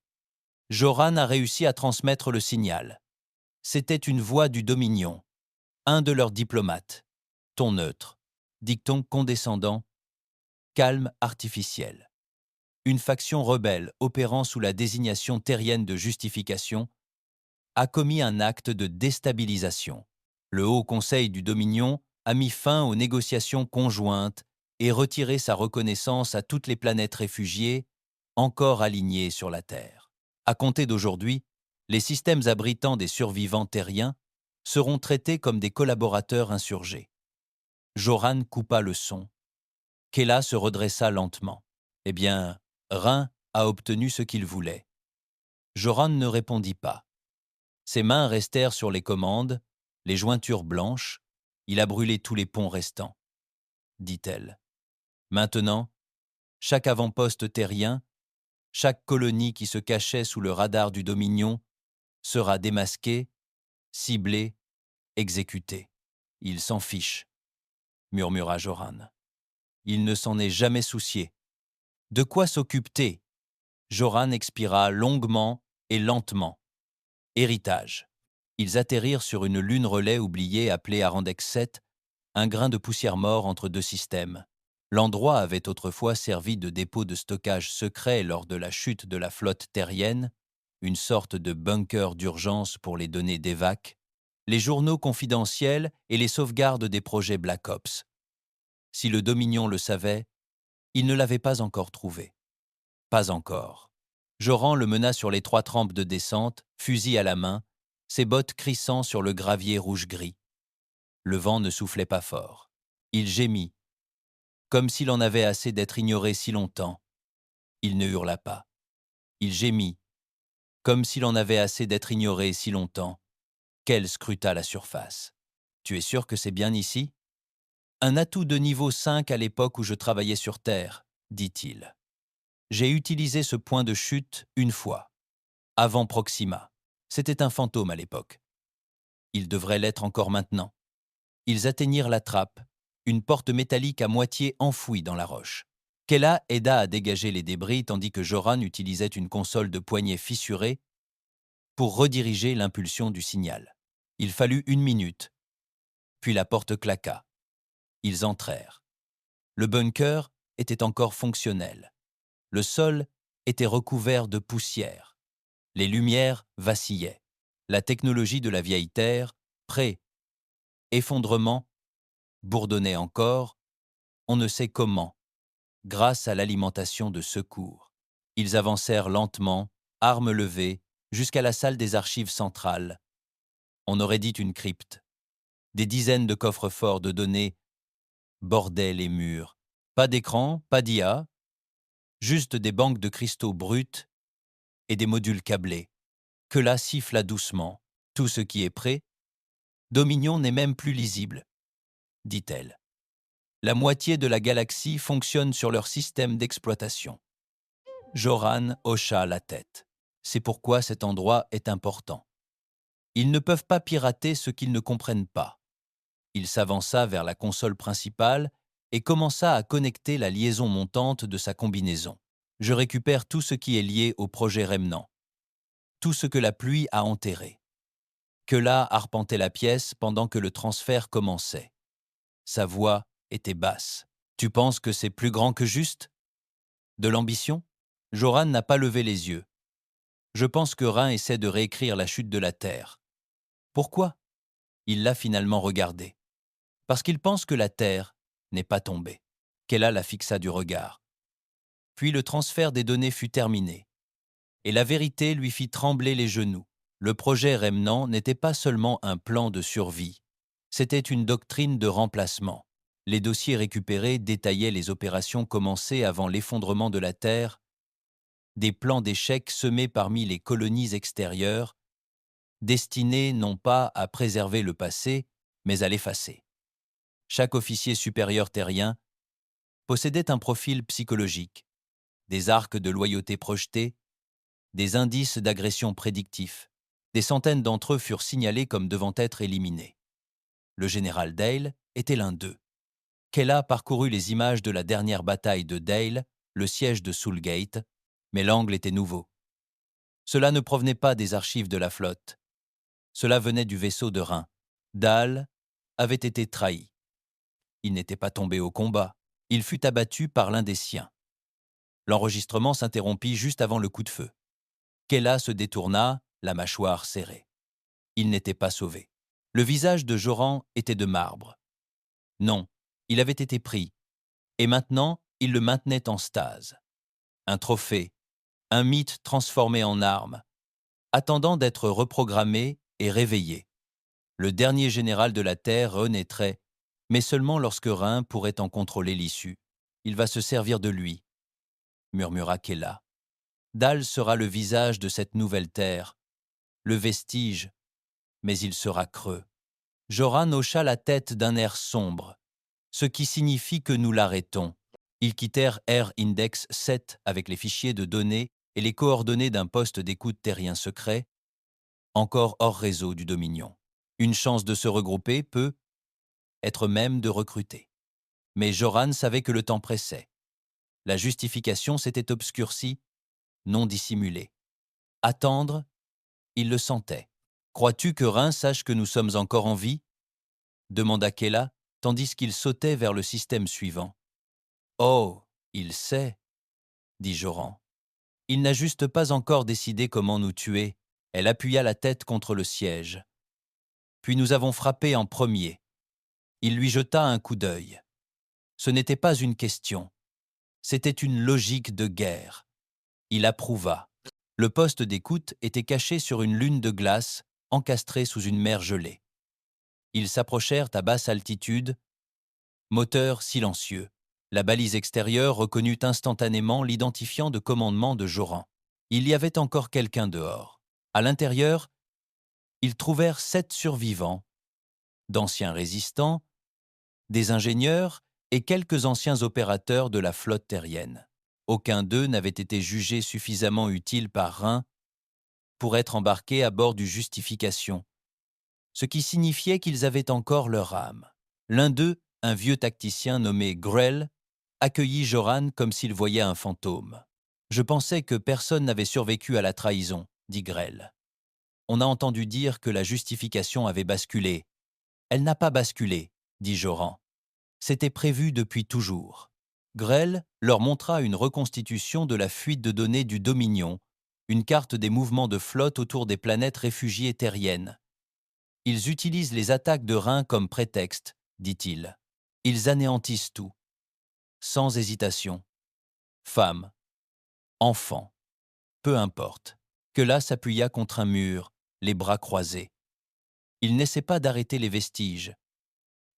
Joran a réussi à transmettre le signal. C'était une voix du Dominion. Un de leurs diplomates. Ton neutre. Dicton condescendant. Calme artificiel. Une faction rebelle opérant sous la désignation terrienne de justification a commis un acte de déstabilisation. Le Haut Conseil du Dominion a mis fin aux négociations conjointes et retiré sa reconnaissance à toutes les planètes réfugiées encore alignées sur la Terre. À compter d'aujourd'hui, les systèmes abritant des survivants terriens seront traités comme des collaborateurs insurgés. Joran coupa le son. Kela se redressa lentement. Eh bien, Rhin a obtenu ce qu'il voulait. Joran ne répondit pas. Ses mains restèrent sur les commandes, les jointures blanches. Il a brûlé tous les ponts restants, dit-elle. Maintenant, chaque avant-poste terrien, chaque colonie qui se cachait sous le radar du Dominion sera démasquée, ciblée, exécutée. Il s'en fiche, murmura Joran. Il ne s'en est jamais soucié. De quoi s'occupe-t-il ? Joran expira longuement et lentement. Héritage. Ils atterrirent sur une lune relais oubliée appelée Arandex 7, un grain de poussière mort entre deux systèmes. L'endroit avait autrefois servi de dépôt de stockage secret lors de la chute de la flotte terrienne, une sorte de bunker d'urgence pour les données d'évac, les journaux confidentiels et les sauvegardes des projets Black Ops. Si le Dominion le savait, il ne l'avait pas encore trouvé. Pas encore. Joran le mena sur les 3 trampes de descente, fusil à la main, ses bottes crissant sur le gravier rouge-gris. Le vent ne soufflait pas fort. Il gémit, comme s'il en avait assez d'être ignoré si longtemps. Il ne hurla pas. Il gémit, comme s'il en avait assez d'être ignoré si longtemps. Quel scruta la surface. « Tu es sûr que c'est bien ici ?»« Un atout de niveau 5 à l'époque où je travaillais sur Terre, » dit-il. « J'ai utilisé ce point de chute une fois, avant Proxima. C'était un fantôme à l'époque. Il devrait l'être encore maintenant. » Ils atteignirent la trappe, une porte métallique à moitié enfouie dans la roche. Kella aida à dégager les débris tandis que Joran utilisait une console de poignée fissurée pour rediriger l'impulsion du signal. Il fallut 1 minute, puis la porte claqua. Ils entrèrent. Le bunker était encore fonctionnel. Le sol était recouvert de poussière. Les lumières vacillaient. La technologie de la vieille Terre, pré-effondrement, bourdonnait encore, on ne sait comment, grâce à l'alimentation de secours. Ils avancèrent lentement, armes levées, jusqu'à la salle des archives centrales. On aurait dit une crypte. Des dizaines de coffres-forts de données bordaient les murs. Pas d'écran, pas d'IA, juste des banques de cristaux bruts et des modules câblés. Que là siffla doucement. Tout ce qui est prêt. Dominion n'est même plus lisible, dit-elle. La moitié de la galaxie fonctionne sur leur système d'exploitation. Joran hocha la tête. C'est pourquoi cet endroit est important. Ils ne peuvent pas pirater ce qu'ils ne comprennent pas. Il s'avança vers la console principale et commença à connecter la liaison montante de sa combinaison. Je récupère tout ce qui est lié au projet Remnant. Tout ce que la pluie a enterré. Kella arpentait la pièce pendant que le transfert commençait. Sa voix était basse. « Tu penses que c'est plus grand que juste ? De l'ambition ?» Joran n'a pas levé les yeux. « Je pense que Rhin essaie de réécrire la chute de la Terre. » Pourquoi ? Il l'a finalement regardé. Parce qu'il pense que la Terre n'est pas tombée. Kella la fixa du regard. Puis le transfert des données fut terminé. Et la vérité lui fit trembler les genoux. Le projet Remnant n'était pas seulement un plan de survie. C'était une doctrine de remplacement. Les dossiers récupérés détaillaient les opérations commencées avant l'effondrement de la Terre, des plans d'échecs semés parmi les colonies extérieures, destinés non pas à préserver le passé, mais à l'effacer. Chaque officier supérieur terrien possédait un profil psychologique, des arcs de loyauté projetés, des indices d'agression prédictifs. Des centaines d'entre eux furent signalés comme devant être éliminés. Le général Dale était l'un d'eux. Kella parcourut les images de la dernière bataille de Dale, le siège de Soulgate, mais l'angle était nouveau. Cela ne provenait pas des archives de la flotte. Cela venait du vaisseau de Rhin. Dale avait été trahi. Il n'était pas tombé au combat. Il fut abattu par l'un des siens. L'enregistrement s'interrompit juste avant le coup de feu. Kella se détourna, la mâchoire serrée. Il n'était pas sauvé. Le visage de Joran était de marbre. Non, il avait été pris. Et maintenant, il le maintenait en stase. Un trophée, un mythe transformé en arme, attendant d'être reprogrammé et réveillé. Le dernier général de la Terre renaîtrait, mais seulement lorsque Rhin pourrait en contrôler l'issue. Il va se servir de lui, murmura Kella. Dale sera le visage de cette nouvelle Terre, le vestige, mais il sera creux. Joran hocha la tête d'un air sombre, ce qui signifie que nous l'arrêtons. Ils quittèrent Air Index 7 avec les fichiers de données et les coordonnées d'un poste d'écoute terrien secret, encore hors réseau du Dominion. Une chance de se regrouper peut être même de recruter. Mais Joran savait que le temps pressait. La justification s'était obscurcie, non dissimulée. Attendre, il le sentait. « Crois-tu que Rhin sache que nous sommes encore en vie ?» demanda Kella. tandis qu'il sautait vers le système suivant. « Oh, il sait, » dit Joran. « Il n'a juste pas encore décidé comment nous tuer. » Elle appuya la tête contre le siège. Puis nous avons frappé en premier. Il lui jeta un coup d'œil. Ce n'était pas une question. C'était une logique de guerre. Il approuva. Le poste d'écoute était caché sur une lune de glace, encastrée sous une mer gelée. Ils s'approchèrent à basse altitude, moteur silencieux. La balise extérieure reconnut instantanément l'identifiant de commandement de Joran. Il y avait encore quelqu'un dehors. À l'intérieur, ils trouvèrent 7 survivants, d'anciens résistants, des ingénieurs et quelques anciens opérateurs de la flotte terrienne. Aucun d'eux n'avait été jugé suffisamment utile par Rhin pour être embarqués à bord du Justification, ce qui signifiait qu'ils avaient encore leur âme. L'un d'eux, un vieux tacticien nommé Grell, accueillit Joran comme s'il voyait un fantôme. « Je pensais que personne n'avait survécu à la trahison, » dit Grell. « On a entendu dire que la Justification avait basculé. »« Elle n'a pas basculé, » dit Joran. « C'était prévu depuis toujours. » Grell leur montra une reconstitution de la fuite de données du Dominion, une carte des mouvements de flotte autour des planètes réfugiées terriennes. « Ils utilisent les attaques de Rhin comme prétexte, » dit-il. « Ils anéantissent tout. Sans hésitation. Femmes, enfants, peu importe. » Que là s'appuya contre un mur, les bras croisés. Il n'essaie pas d'arrêter les vestiges.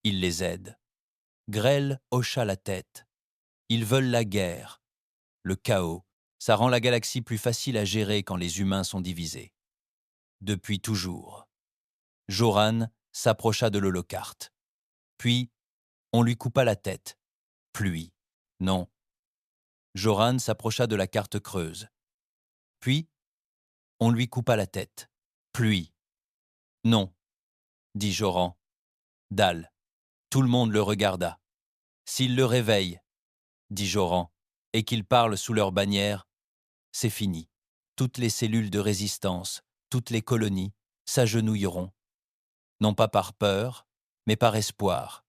Il les aide. Grell hocha la tête. Ils veulent la guerre, le chaos. Ça rend la galaxie plus facile à gérer quand les humains sont divisés. Depuis toujours. Joran s'approcha de l'holocarte. Puis, on lui coupa la tête. Pluie. Non. Joran s'approcha de la carte creuse. Puis, on lui coupa la tête. Pluie. Non, dit Joran. Dalle. Tout le monde le regarda. S'il le réveille, dit Joran, et qu'il parle sous leur bannière, c'est fini. Toutes les cellules de résistance, toutes les colonies, s'agenouilleront. Non pas par peur, mais par espoir.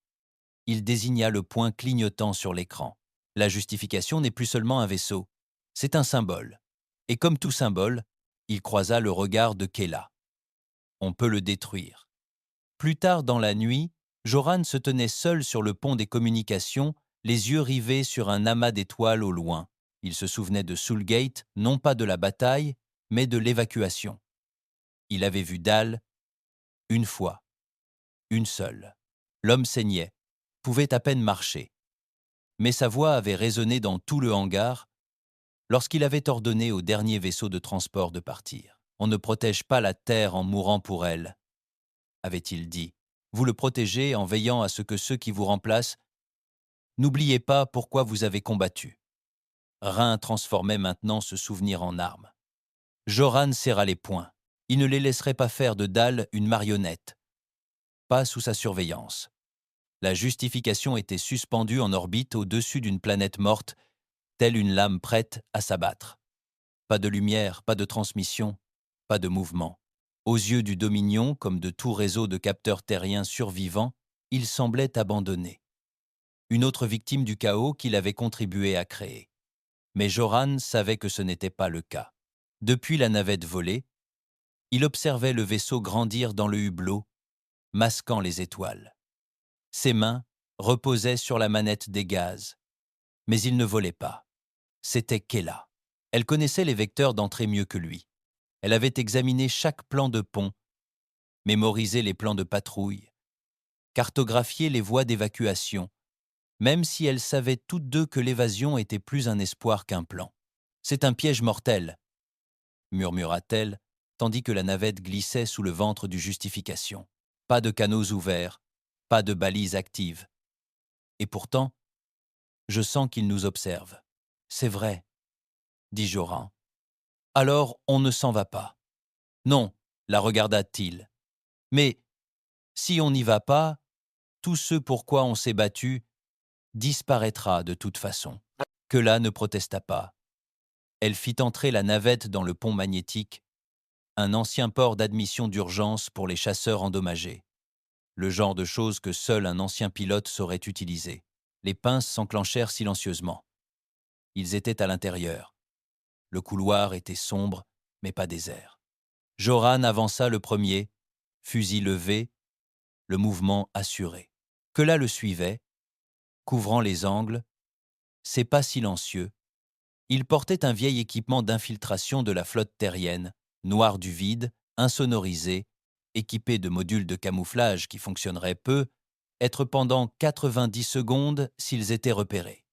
Il désigna le point clignotant sur l'écran. La Justification n'est plus seulement un vaisseau, c'est un symbole. Et comme tout symbole, il croisa le regard de Kela. On peut le détruire. Plus tard dans la nuit, Joran se tenait seul sur le pont des communications, les yeux rivés sur un amas d'étoiles au loin. Il se souvenait de Soulgate, non pas de la bataille, mais de l'évacuation. Il avait vu Dal une fois, une seule. L'homme saignait, pouvait à peine marcher. Mais sa voix avait résonné dans tout le hangar lorsqu'il avait ordonné au dernier vaisseau de transport de partir. « On ne protège pas la Terre en mourant pour elle », avait-il dit. « Vous le protégez en veillant à ce que ceux qui vous remplacent n'oubliez pas pourquoi vous avez combattu. » Rhin transformait maintenant ce souvenir en arme. Joran serra les poings. Il ne les laisserait pas faire de Dal une marionnette. Pas sous sa surveillance. La Justification était suspendue en orbite au-dessus d'une planète morte, telle une lame prête à s'abattre. Pas de lumière, pas de transmission, pas de mouvement. Aux yeux du Dominion, comme de tout réseau de capteurs terriens survivants, il semblait abandonné. Une autre victime du chaos qu'il avait contribué à créer. Mais Joran savait que ce n'était pas le cas. Depuis la navette volée, il observait le vaisseau grandir dans le hublot, masquant les étoiles. Ses mains reposaient sur la manette des gaz. Mais il ne volait pas. C'était Kela. Elle connaissait les vecteurs d'entrée mieux que lui. Elle avait examiné chaque plan de pont, mémorisé les plans de patrouille, cartographié les voies d'évacuation, même si elles savaient toutes deux que l'évasion était plus un espoir qu'un plan. « C'est un piège mortel », murmura-t-elle, tandis que la navette glissait sous le ventre du Justification. Pas de canaux ouverts, pas de balises actives. Et pourtant, je sens qu'il nous observe. C'est vrai, dit Joran. Alors on ne s'en va pas. Non, la regarda-t-il. Mais si on n'y va pas, tout ce pourquoi on s'est battu disparaîtra de toute façon. Kela ne protesta pas. Elle fit entrer la navette dans le pont magnétique, un ancien port d'admission d'urgence pour les chasseurs endommagés. le genre de choses que seul un ancien pilote saurait utiliser. Les pinces s'enclenchèrent silencieusement. Ils étaient à l'intérieur. Le couloir était sombre, mais pas désert. Joran avança le premier, fusil levé, le mouvement assuré. Kela le suivait, couvrant les angles, ses pas silencieux. Il portait un vieil équipement d'infiltration de la flotte terrienne, noir du vide, insonorisé, équipé de modules de camouflage qui fonctionneraient peu, être pendant 90 secondes s'ils étaient repérés.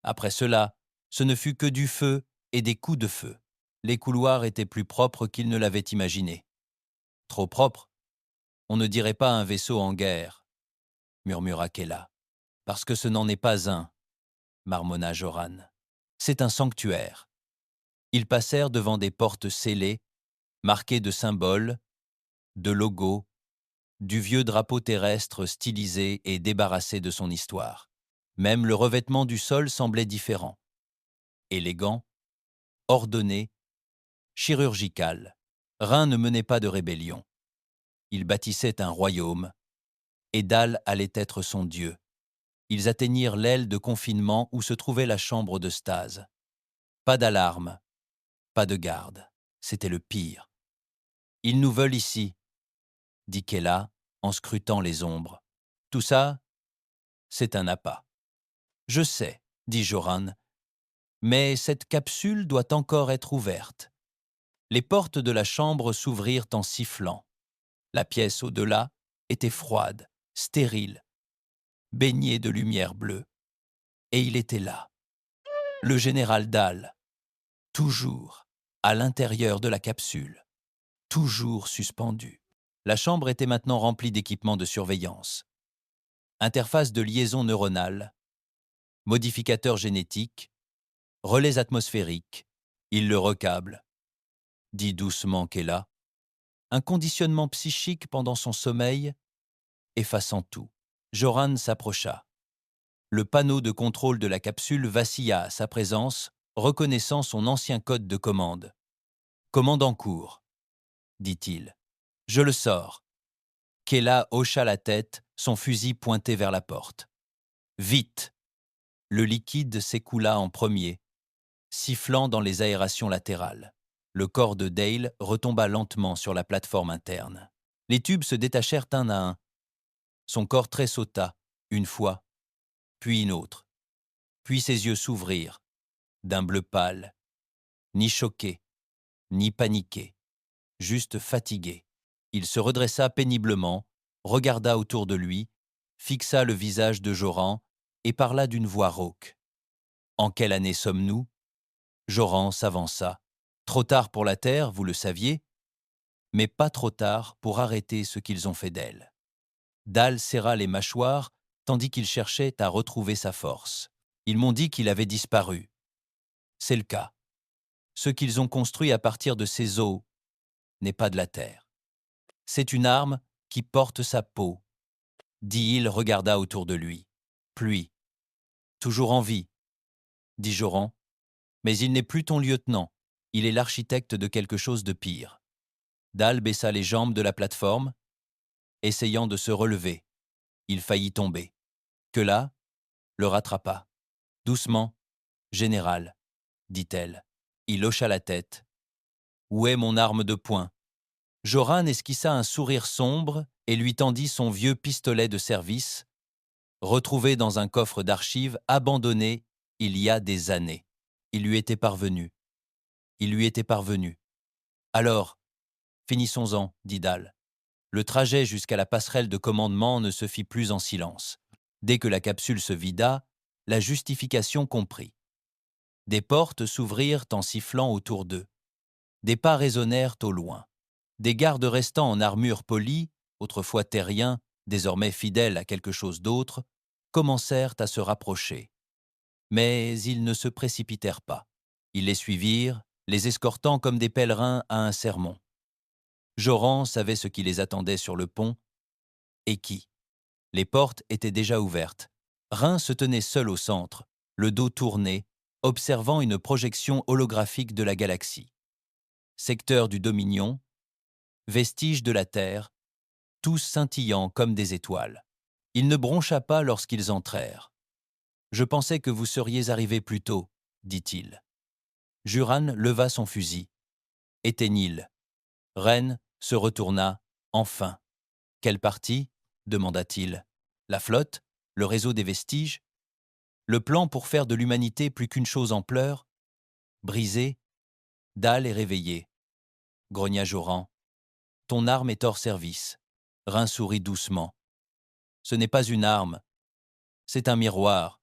Après cela, ce ne fut que du feu et des coups de feu. Les couloirs étaient plus propres qu'il ne l'avait imaginé. Trop propres? On ne dirait pas un vaisseau en guerre, murmura Kela. Parce que ce n'en est pas un, marmonna Joran. C'est un sanctuaire. Ils passèrent devant des portes scellées, marquées de symboles, de logos, du vieux drapeau terrestre stylisé et débarrassé de son histoire. Même le revêtement du sol semblait différent. Élégant, ordonné, chirurgical. Rhin ne menait pas de rébellion. Il bâtissait un royaume, et Dal allait être son dieu. Ils atteignirent l'aile de confinement où se trouvait la chambre de stase. Pas d'alarme, pas de garde. C'était le pire. « Ils nous veulent ici », dit Kela en scrutant les ombres. « Tout ça, c'est un appât. »« Je sais, » dit Joran, « mais cette capsule doit encore être ouverte. » Les portes de la chambre s'ouvrirent en sifflant. La pièce au-delà était froide, stérile, baignée de lumière bleue. Et il était là, le général Dal, toujours à l'intérieur de la capsule, toujours suspendu. La chambre était maintenant remplie d'équipements de surveillance. Interface de liaison neuronale, modificateurs génétiques, relais atmosphériques, il le recable, dit doucement Kela. Un conditionnement psychique pendant son sommeil, effaçant tout. Joran s'approcha. Le panneau de contrôle de la capsule vacilla à sa présence, reconnaissant son ancien code de commande. « Commande en cours », dit-il. « Je le sors. » Kela hocha la tête, son fusil pointé vers la porte. « Vite !» Le liquide s'écoula en premier, sifflant dans les aérations latérales. Le corps de Dale retomba lentement sur la plateforme interne. Les tubes se détachèrent un à un. Son corps tressauta, une fois, puis une autre. Puis ses yeux s'ouvrirent, d'un bleu pâle, ni choqué, ni paniqué, juste fatigué. Il se redressa péniblement, regarda autour de lui, fixa le visage de Joran et parla d'une voix rauque. « En quelle année sommes-nous » Joran s'avança. « Trop tard pour la Terre, vous le saviez, mais pas trop tard pour arrêter ce qu'ils ont fait d'elle. » Dal serra les mâchoires tandis qu'il cherchait à retrouver sa force. « Ils m'ont dit qu'il avait disparu. C'est le cas. Ce qu'ils ont construit à partir de ces os n'est pas de la Terre. C'est une arme qui porte sa peau. » Dit-il, regarda autour de lui. « Pluie. Toujours en vie, » dit Joran. « Mais il n'est plus ton lieutenant. Il est l'architecte de quelque chose de pire. » Dal baissa les jambes de la plateforme, essayant de se relever. Il faillit tomber. Kela le rattrapa. « Doucement, général, » dit-elle. Il hocha la tête. « Où est mon arme de poing ?» Joran esquissa un sourire sombre et lui tendit son vieux pistolet de service, retrouvé dans un coffre d'archives abandonné il y a des années. Il lui était parvenu. Il lui était parvenu. « Alors, finissons-en, » dit Dal. Le trajet jusqu'à la passerelle de commandement ne se fit plus en silence. Dès que la capsule se vida, la justification comprit. Des portes s'ouvrirent en sifflant autour d'eux. Des pas résonnèrent au loin. Des gardes restants en armure polie, autrefois terriens, désormais fidèles à quelque chose d'autre, commencèrent à se rapprocher. Mais ils ne se précipitèrent pas. Ils les suivirent, les escortant comme des pèlerins à un sermon. Joran savait ce qui les attendait sur le pont, et qui. Les portes étaient déjà ouvertes. Rhin se tenait seul au centre, le dos tourné, observant une projection holographique de la galaxie. Secteur du Dominion, vestige de la Terre, tous scintillants comme des étoiles. Il ne broncha pas lorsqu'ils entrèrent. « Je pensais que vous seriez arrivés plus tôt, » dit-il. Juran leva son fusil. Éteignit-il. Ren se retourna, enfin. « Quelle partie ?» demanda-t-il. « La flotte? Le réseau des vestiges? Le plan pour faire de l'humanité plus qu'une chose en pleurs? Brisé? Dal est réveillé. » grogna Joran. « Ton arme est hors service. » Rin sourit doucement. « Ce n'est pas une arme. C'est un miroir.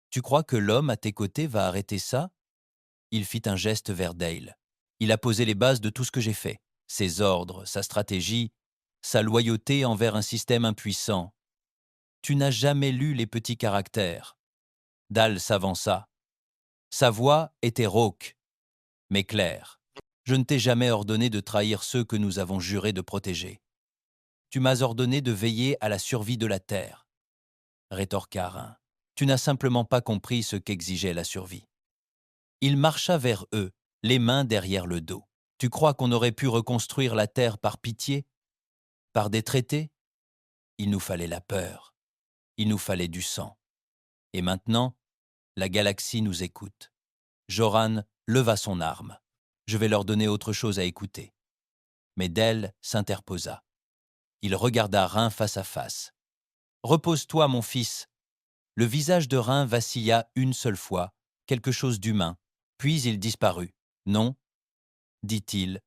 Tu crois que l'homme à tes côtés va arrêter ça ?» Il fit un geste vers Dale. « Il a posé les bases de tout ce que j'ai fait. Ses ordres, sa stratégie, sa loyauté envers un système impuissant. Tu n'as jamais lu les petits caractères. » Dal s'avança. Sa voix était rauque, mais claire. « Je ne t'ai jamais ordonné de trahir ceux que nous avons juré de protéger. Tu m'as ordonné de veiller à la survie de la Terre. » rétorqua Rin. « Tu n'as simplement pas compris ce qu'exigeait la survie. » Il marcha vers eux, les mains derrière le dos. « Tu crois qu'on aurait pu reconstruire la Terre par pitié? Par des traités? Il nous fallait la peur. Il nous fallait du sang. Et maintenant, la galaxie nous écoute. » Joran leva son arme. « Je vais leur donner autre chose à écouter. » Mais Del s'interposa. Il regarda Rin face à face. « Repose-toi, mon fils. » Le visage de Rin vacilla une seule fois, quelque chose d'humain, puis il disparut. « Non, » dit-il,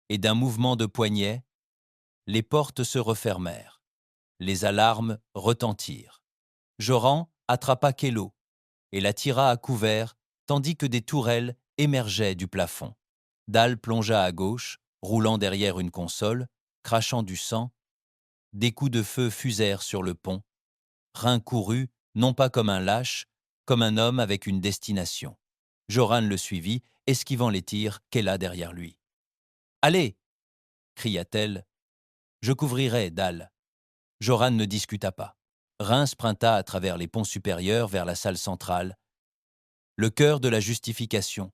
et d'un mouvement de poignet, les portes se refermèrent. Les alarmes retentirent. Joran attrapa Kelo et la tira à couvert, tandis que des tourelles émergeaient du plafond. Dal plongea à gauche, roulant derrière une console, crachant du sang. Des coups de feu fusèrent sur le pont. Rin courut, non pas comme un lâche, comme un homme avec une destination. Joran le suivit, esquivant les tirs qu'elle a derrière lui. « Allez !» cria-t-elle. « Je couvrirai, Dal. » Joran ne discuta pas. Rin sprinta à travers les ponts supérieurs vers la salle centrale, le cœur de la justification,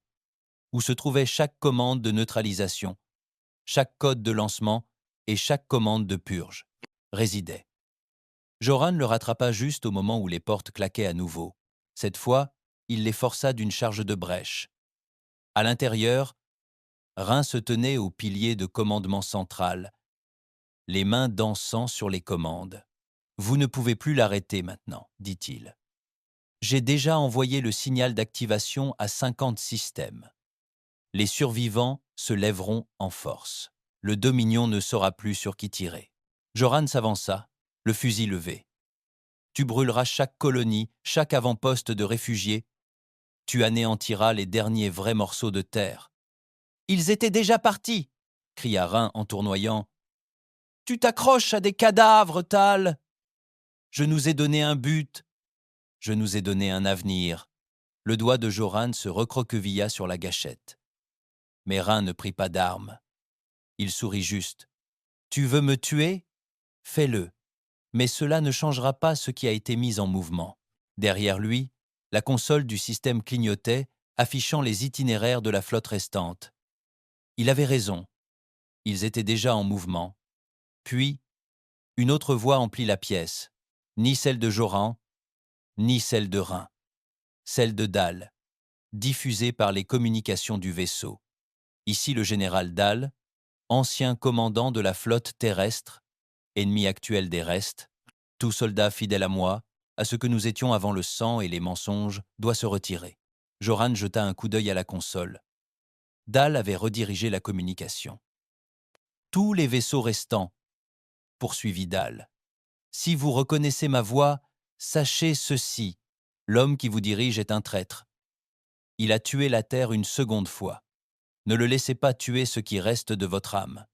où se trouvait chaque commande de neutralisation, chaque code de lancement et chaque commande de purge, résidait. Joran le rattrapa juste au moment où les portes claquaient à nouveau. Cette fois, il les força d'une charge de brèche. À l'intérieur, Rin se tenait au pilier de commandement central, les mains dansant sur les commandes. « Vous ne pouvez plus l'arrêter maintenant, » dit-il. « J'ai déjà envoyé le signal d'activation à 50 systèmes. Les survivants se lèveront en force. Le Dominion ne saura plus sur qui tirer. » Joran s'avança, le fusil levé. « Tu brûleras chaque colonie, chaque avant-poste de réfugiés. Tu anéantiras les derniers vrais morceaux de terre. »« Ils étaient déjà partis !» cria Rin en tournoyant. « Tu t'accroches à des cadavres, Tal !»« Je nous ai donné un but. Je nous ai donné un avenir. » Le doigt de Joran se recroquevilla sur la gâchette. Mais Rin ne prit pas d'arme. Il sourit juste. « Tu veux me tuer? Fais-le. Mais cela ne changera pas ce qui a été mis en mouvement. » Derrière lui, la console du système clignotait, affichant les itinéraires de la flotte restante. Il avait raison. Ils étaient déjà en mouvement. Puis, une autre voix emplit la pièce. Ni celle de Joran, ni celle de Rin. Celle de Dal, diffusée par les communications du vaisseau. Ici le général Dal, ancien commandant de la flotte terrestre, ennemi actuel des restes, tout soldat fidèle à moi, à ce que nous étions avant le sang et les mensonges, doit se retirer. Joran jeta un coup d'œil à la console. Dal avait redirigé la communication. Tous les vaisseaux restants, poursuivit Dal. Si vous reconnaissez ma voix, sachez ceci, l'homme qui vous dirige est un traître. Il a tué la Terre une seconde fois. Ne le laissez pas tuer ce qui reste de votre âme.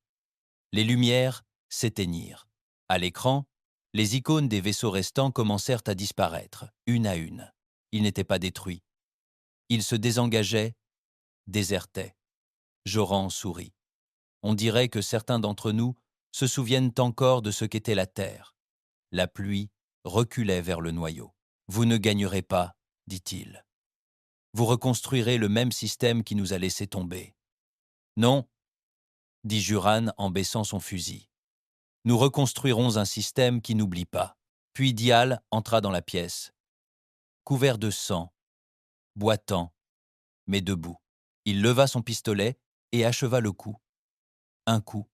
Les lumières s'éteignirent. À l'écran, les icônes des vaisseaux restants commencèrent à disparaître, une à une. Ils n'étaient pas détruits. Ils se désengageaient, désertaient. Joran sourit. On dirait que certains d'entre nous se souviennent encore de ce qu'était la Terre. La pluie reculait vers le noyau. « Vous ne gagnerez pas, » dit-il. « Vous reconstruirez le même système qui nous a laissé tomber. »« Non, » dit Juran en baissant son fusil. Nous reconstruirons un système qui n'oublie pas. Puis Dial entra dans la pièce, couvert de sang, boitant, mais debout. Il leva son pistolet et acheva le coup. Un coup,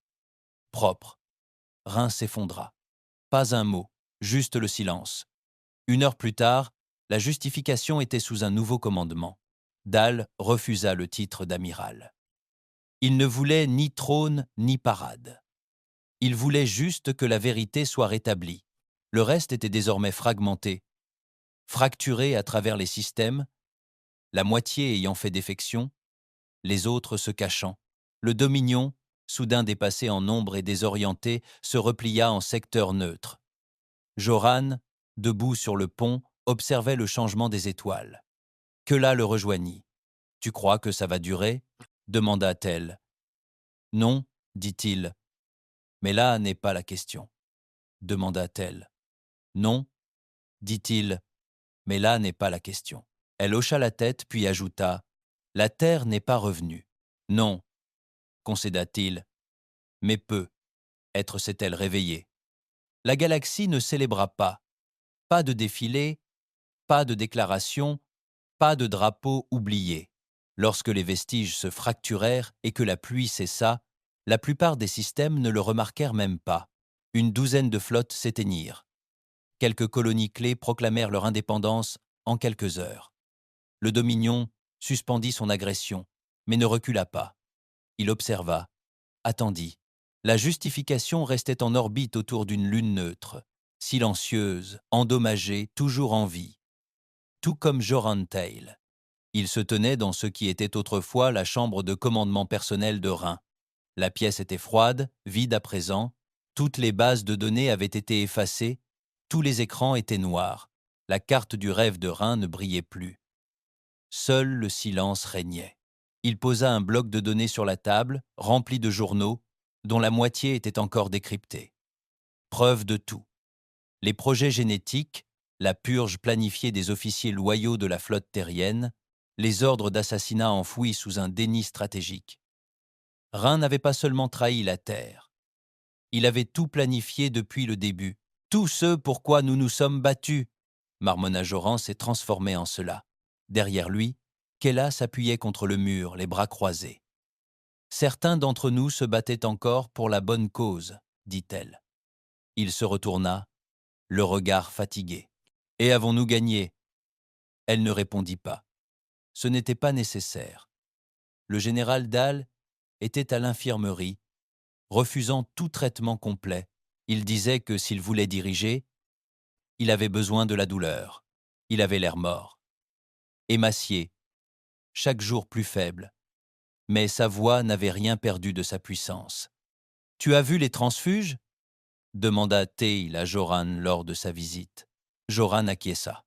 propre. Rhin s'effondra. Pas un mot, juste le silence. 1 heure plus tard, la justification était sous un nouveau commandement. Dal refusa le titre d'amiral. Il ne voulait ni trône ni parade. Il voulait juste que la vérité soit rétablie. Le reste était désormais fragmenté, fracturé à travers les systèmes, la moitié ayant fait défection, les autres se cachant. Le Dominion, soudain dépassé en nombre et désorienté, se replia en secteur neutre. Joran, debout sur le pont, observait le changement des étoiles. Kela le rejoignit. « Tu crois que ça va durer » demanda-t-elle. « Non, dit-il. Mais là n'est pas la question. » demanda-t-elle. « Non, dit-il. Mais là n'est pas la question. » Elle hocha la tête puis ajouta « La Terre n'est pas revenue. » « Non, concéda-t-il. Mais peu. Être s'est-elle réveillée. La galaxie ne célébra pas. Pas de défilé, pas de déclaration, pas de drapeau oublié. Lorsque les vestiges se fracturèrent et que la pluie cessa, la plupart des systèmes ne le remarquèrent même pas. 12 de flottes s'éteignirent. Quelques colonies clés proclamèrent leur indépendance en quelques heures. Le Dominion suspendit son agression, mais ne recula pas. Il observa, attendit. La justification restait en orbite autour d'une lune neutre, silencieuse, endommagée, toujours en vie. Tout comme Joran Tail. Il se tenait dans ce qui était autrefois la chambre de commandement personnel de Rhin. La pièce était froide, vide à présent, toutes les bases de données avaient été effacées, tous les écrans étaient noirs, la carte du rêve de Rhin ne brillait plus. Seul le silence régnait. Il posa un bloc de données sur la table, rempli de journaux, dont la moitié était encore décryptée. Preuve de tout. Les projets génétiques, la purge planifiée des officiers loyaux de la flotte terrienne, les ordres d'assassinat enfouis sous un déni stratégique. Rhin n'avait pas seulement trahi la Terre. Il avait tout planifié depuis le début. Tout ce pourquoi nous nous sommes battus. Marmonna Joran s'est transformé en cela. Derrière lui, Kela s'appuyait contre le mur, les bras croisés. Certains d'entre nous se battaient encore pour la bonne cause, dit-elle. Il se retourna, le regard fatigué. Et avons-nous gagné ? Elle ne répondit pas. Ce n'était pas nécessaire. Le général Dal était à l'infirmerie, refusant tout traitement complet. Il disait que s'il voulait diriger, il avait besoin de la douleur. Il avait l'air mort. Émacié, chaque jour plus faible. Mais sa voix n'avait rien perdu de sa puissance. « Tu as vu les transfuges » demanda Teil à Joran lors de sa visite. Joran acquiesça.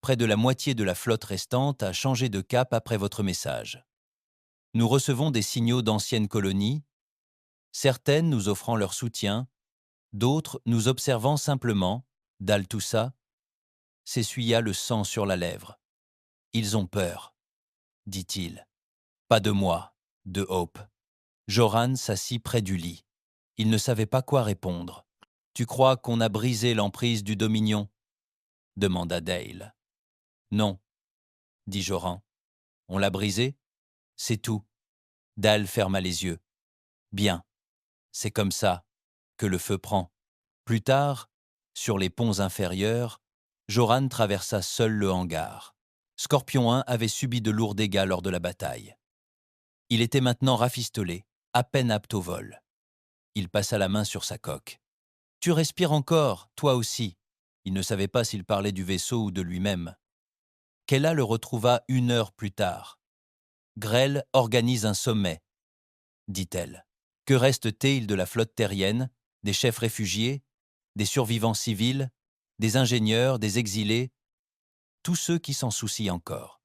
Près de la moitié de la flotte restante a changé de cap après votre message. Nous recevons des signaux d'anciennes colonies, certaines nous offrant leur soutien, d'autres nous observant simplement. Dal toussa, s'essuya le sang sur la lèvre. Ils ont peur, dit-il. Pas de moi, de Hope. Joran s'assit près du lit. Il ne savait pas quoi répondre. Tu crois qu'on a brisé l'emprise du Dominion ? Demanda Dale. Non, dit Joran. On l'a brisé ? C'est tout. Dale ferma les yeux. Bien, c'est comme ça que le feu prend. Plus tard, sur les ponts inférieurs, Joran traversa seul le hangar. Scorpion 1 avait subi de lourds dégâts lors de la bataille. Il était maintenant rafistolé, à peine apte au vol. Il passa la main sur sa coque. « Tu respires encore, toi aussi !» Il ne savait pas s'il parlait du vaisseau ou de lui-même. Kela le retrouva 1 heure plus tard. « Grell organise un sommet, dit-elle. Que reste-t-il de la flotte terrienne, des chefs réfugiés, des survivants civils, des ingénieurs, des exilés, tous ceux qui s'en soucient encore.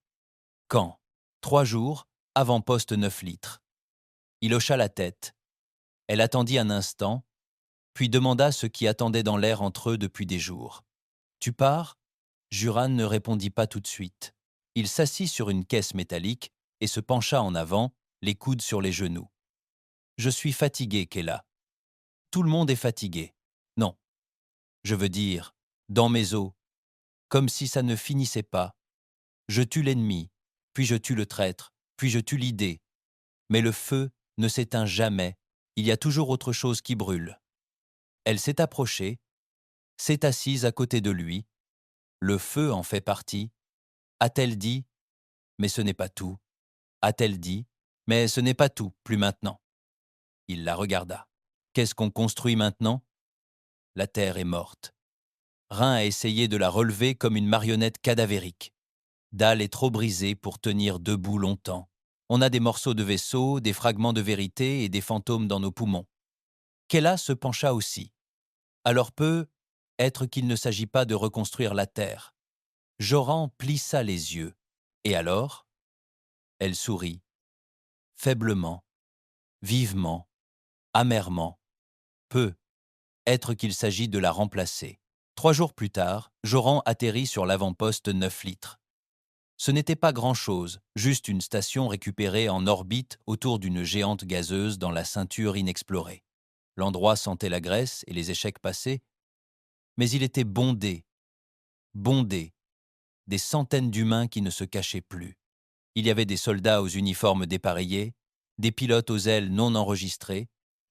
Quand ? 3 jours, avant-poste 9 litres. Il hocha la tête. Elle attendit un instant, puis demanda ce qui attendait dans l'air entre eux depuis des jours. « Tu pars » Juran ne répondit pas tout de suite. Il s'assit sur une caisse métallique et se pencha en avant, les coudes sur les genoux. « Je suis fatigué, Kela. Tout le monde est fatigué. Non, je veux dire, dans mes os, comme si ça ne finissait pas. Je tue l'ennemi, puis je tue le traître, puis je tue l'idée. Mais le feu ne s'éteint jamais, il y a toujours autre chose qui brûle. Elle s'est approchée, s'est assise à côté de lui. Le feu en fait partie. A-t-elle dit, mais ce n'est pas tout. A-t-elle dit, mais ce n'est pas tout, plus maintenant. Il la regarda. Qu'est-ce qu'on construit maintenant? La terre est morte. Rhin a essayé de la relever comme une marionnette cadavérique. Dalle est trop brisée pour tenir debout longtemps. On a des morceaux de vaisseau, des fragments de vérité et des fantômes dans nos poumons. Kella se pencha aussi. Alors peut être qu'il ne s'agit pas de reconstruire la terre. Joran plissa les yeux. Et alors? Elle sourit. Faiblement, vivement, amèrement. Peut être qu'il s'agit de la remplacer. 3 jours plus tard, Joran atterrit sur l'avant-poste 9 litres. Ce n'était pas grand-chose, juste une station récupérée en orbite autour d'une géante gazeuse dans la ceinture inexplorée. L'endroit sentait la graisse et les échecs passés, mais il était bondé, des centaines d'humains qui ne se cachaient plus. Il y avait des soldats aux uniformes dépareillés, des pilotes aux ailes non enregistrées,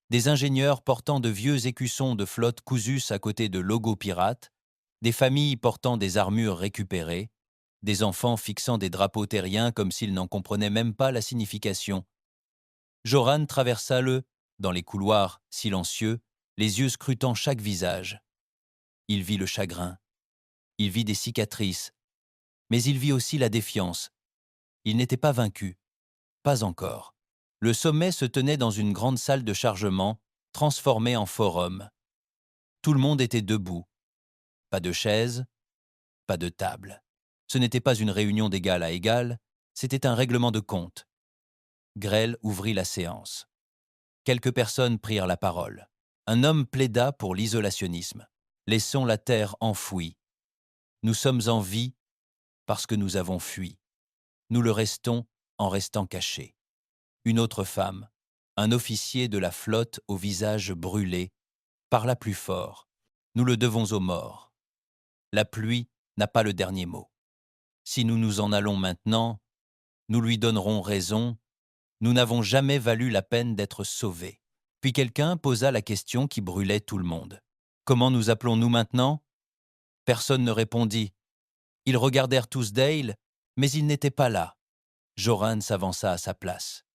des ingénieurs portant de vieux écussons de flotte cousus à côté de logos pirates, des familles portant des armures récupérées, des enfants fixant des drapeaux terriens comme s'ils n'en comprenaient même pas la signification. Joran traversa dans les couloirs silencieux, les yeux scrutant chaque visage. Il vit le chagrin, il vit des cicatrices, mais il vit aussi la défiance. Il n'était pas vaincu, pas encore. Le sommet se tenait dans une grande salle de chargement, transformée en forum. Tout le monde était debout. Pas de chaises, pas de table. Ce n'était pas une réunion d'égal à égal, c'était un règlement de compte. Grell ouvrit la séance. Quelques personnes prirent la parole. Un homme plaida pour l'isolationnisme. Laissons la terre enfouie. Nous sommes en vie parce que nous avons fui. Nous le restons en restant cachés. Une autre femme, un officier de la flotte au visage brûlé, parla plus fort. Nous le devons aux morts. La pluie n'a pas le dernier mot. Si nous nous en allons maintenant, nous lui donnerons raison. Nous n'avons jamais valu la peine d'être sauvés. Puis quelqu'un posa la question qui brûlait tout le monde. Comment nous appelons-nous maintenant? Personne ne répondit. Ils regardèrent tous Dale, mais il n'était pas là. Joran s'avança à sa place.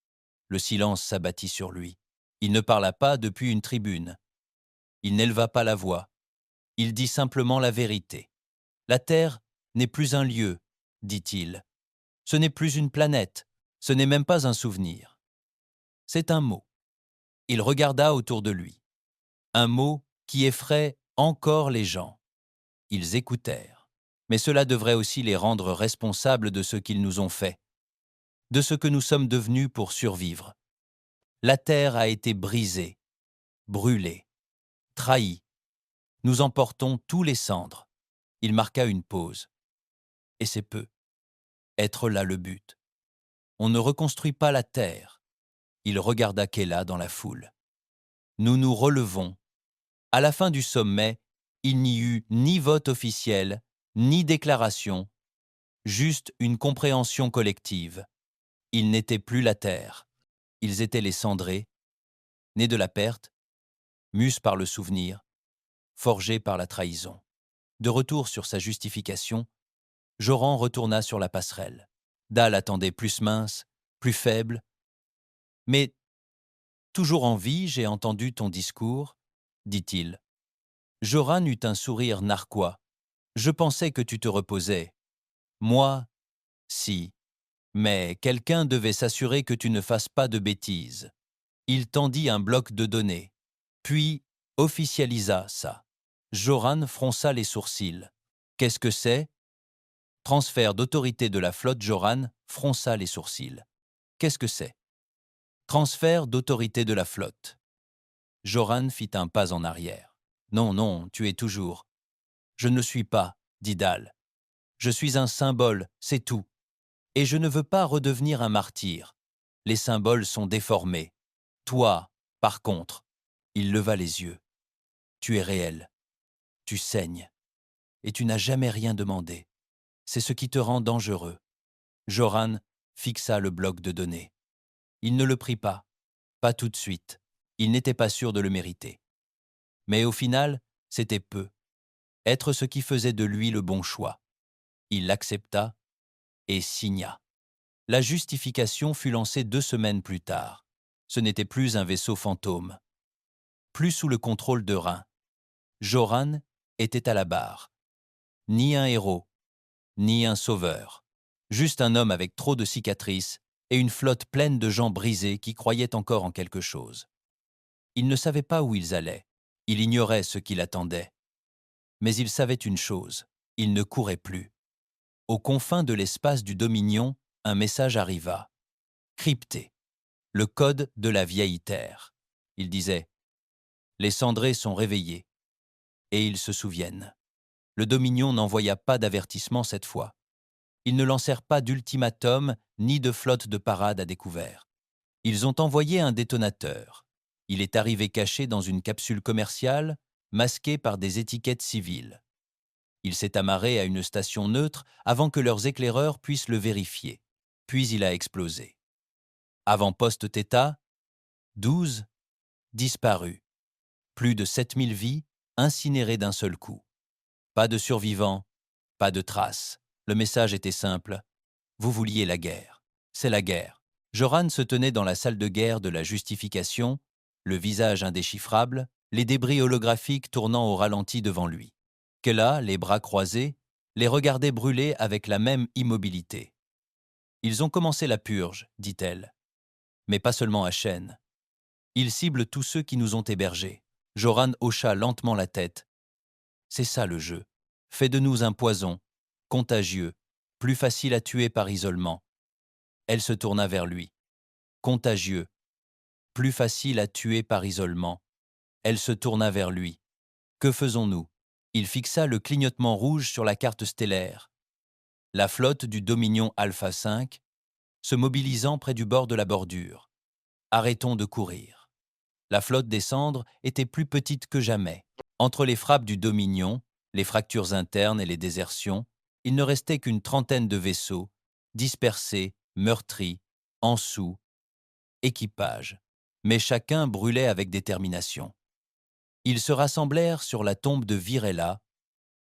Le silence s'abattit sur lui. Il ne parla pas depuis une tribune. Il n'éleva pas la voix. Il dit simplement la vérité. La Terre n'est plus un lieu, dit-il. Ce n'est plus une planète. Ce n'est même pas un souvenir. C'est un mot. Il regarda autour de lui. Un mot qui effraie encore les gens. Ils écoutèrent. Mais cela devrait aussi les rendre responsables de ce qu'ils nous ont fait, de ce que nous sommes devenus pour survivre. La terre a été brisée, brûlée, trahie. Nous en portons tous les cendres. Il marqua une pause. Et c'est peu. Être là le but. On ne reconstruit pas la terre. Il regarda Kella dans la foule. Nous nous relevons. À la fin du sommet, il n'y eut ni vote officiel, ni déclaration, juste une compréhension collective. Ils n'étaient plus la terre. Ils étaient les cendrés, nés de la perte, mus par le souvenir, forgés par la trahison. De retour sur sa justification, Joran retourna sur la passerelle. Dalle attendait plus mince, plus faible. Mais, toujours en vie, j'ai entendu ton discours, dit-il. Joran eut un sourire narquois. Je pensais que tu te reposais. Moi, si. Mais quelqu'un devait s'assurer que tu ne fasses pas de bêtises. Il tendit un bloc de données, puis officialisa ça. Joran fronça les sourcils. Qu'est-ce que c'est? Transfert d'autorité de la flotte. Joran fronça les sourcils. Qu'est-ce que c'est? Transfert d'autorité de la flotte. Joran fit un pas en arrière. Non, non, tu es toujours. Je ne le suis pas, dit Dalle. Je suis un symbole, c'est tout. Et je ne veux pas redevenir un martyr. Les symboles sont déformés. Toi, par contre, il leva les yeux. Tu es réel, tu saignes, et tu n'as jamais rien demandé. C'est ce qui te rend dangereux. Joran fixa le bloc de données. Il ne le prit pas tout de suite. Il n'était pas sûr de le mériter. Mais au final, c'était peu. Être ce qui faisait de lui le bon choix. Il l'accepta et signa. La justification fut lancée 2 semaines plus tard. Ce n'était plus un vaisseau fantôme. Plus sous le contrôle de Rhin. Joran était à la barre. Ni un héros, ni un sauveur. Juste un homme avec trop de cicatrices et une flotte pleine de gens brisés qui croyaient encore en quelque chose. Ils ne savaient pas où ils allaient. Il ignorait ce qui l'attendait. Mais il savait une chose, il ne courait plus. Aux confins de l'espace du Dominion, un message arriva. Crypté. Le code de la vieille Terre. Il disait « Les cendrés sont réveillés. » Et ils se souviennent. Le Dominion n'envoya pas d'avertissement cette fois. Ils ne lancèrent pas d'ultimatum ni de flotte de parade à découvert. Ils ont envoyé un détonateur. Il est arrivé caché dans une capsule commerciale, masquée par des étiquettes civiles. Il s'est amarré à une station neutre avant que leurs éclaireurs puissent le vérifier. Puis il a explosé. Avant-poste Theta, 12, disparus. Plus de 7000 vies incinérées d'un seul coup. Pas de survivants, pas de traces. Le message était simple. Vous vouliez la guerre. C'est la guerre. Joran se tenait dans la salle de guerre de la justification, le visage indéchiffrable, les débris holographiques tournant au ralenti devant lui. Kella, les bras croisés, les regardait brûler avec la même immobilité. « Ils ont commencé la purge, dit-elle. Mais pas seulement à Shen. Ils ciblent tous ceux qui nous ont hébergés. » Joran hocha lentement la tête. « C'est ça le jeu. Fais de nous un poison, contagieux, plus facile à tuer par isolement. » Elle se tourna vers lui. « Contagieux, plus facile à tuer par isolement. » Elle se tourna vers lui. « Que faisons-nous » Il fixa le clignotement rouge sur la carte stellaire. La flotte du Dominion Alpha 5, se mobilisant près du bord de la bordure. Arrêtons de courir. La flotte des cendres était plus petite que jamais. Entre les frappes du Dominion, les fractures internes et les désertions, il ne restait qu'une trentaine de vaisseaux, dispersés, meurtris, en sous, équipage. Mais chacun brûlait avec détermination. Ils se rassemblèrent sur la tombe de Virella,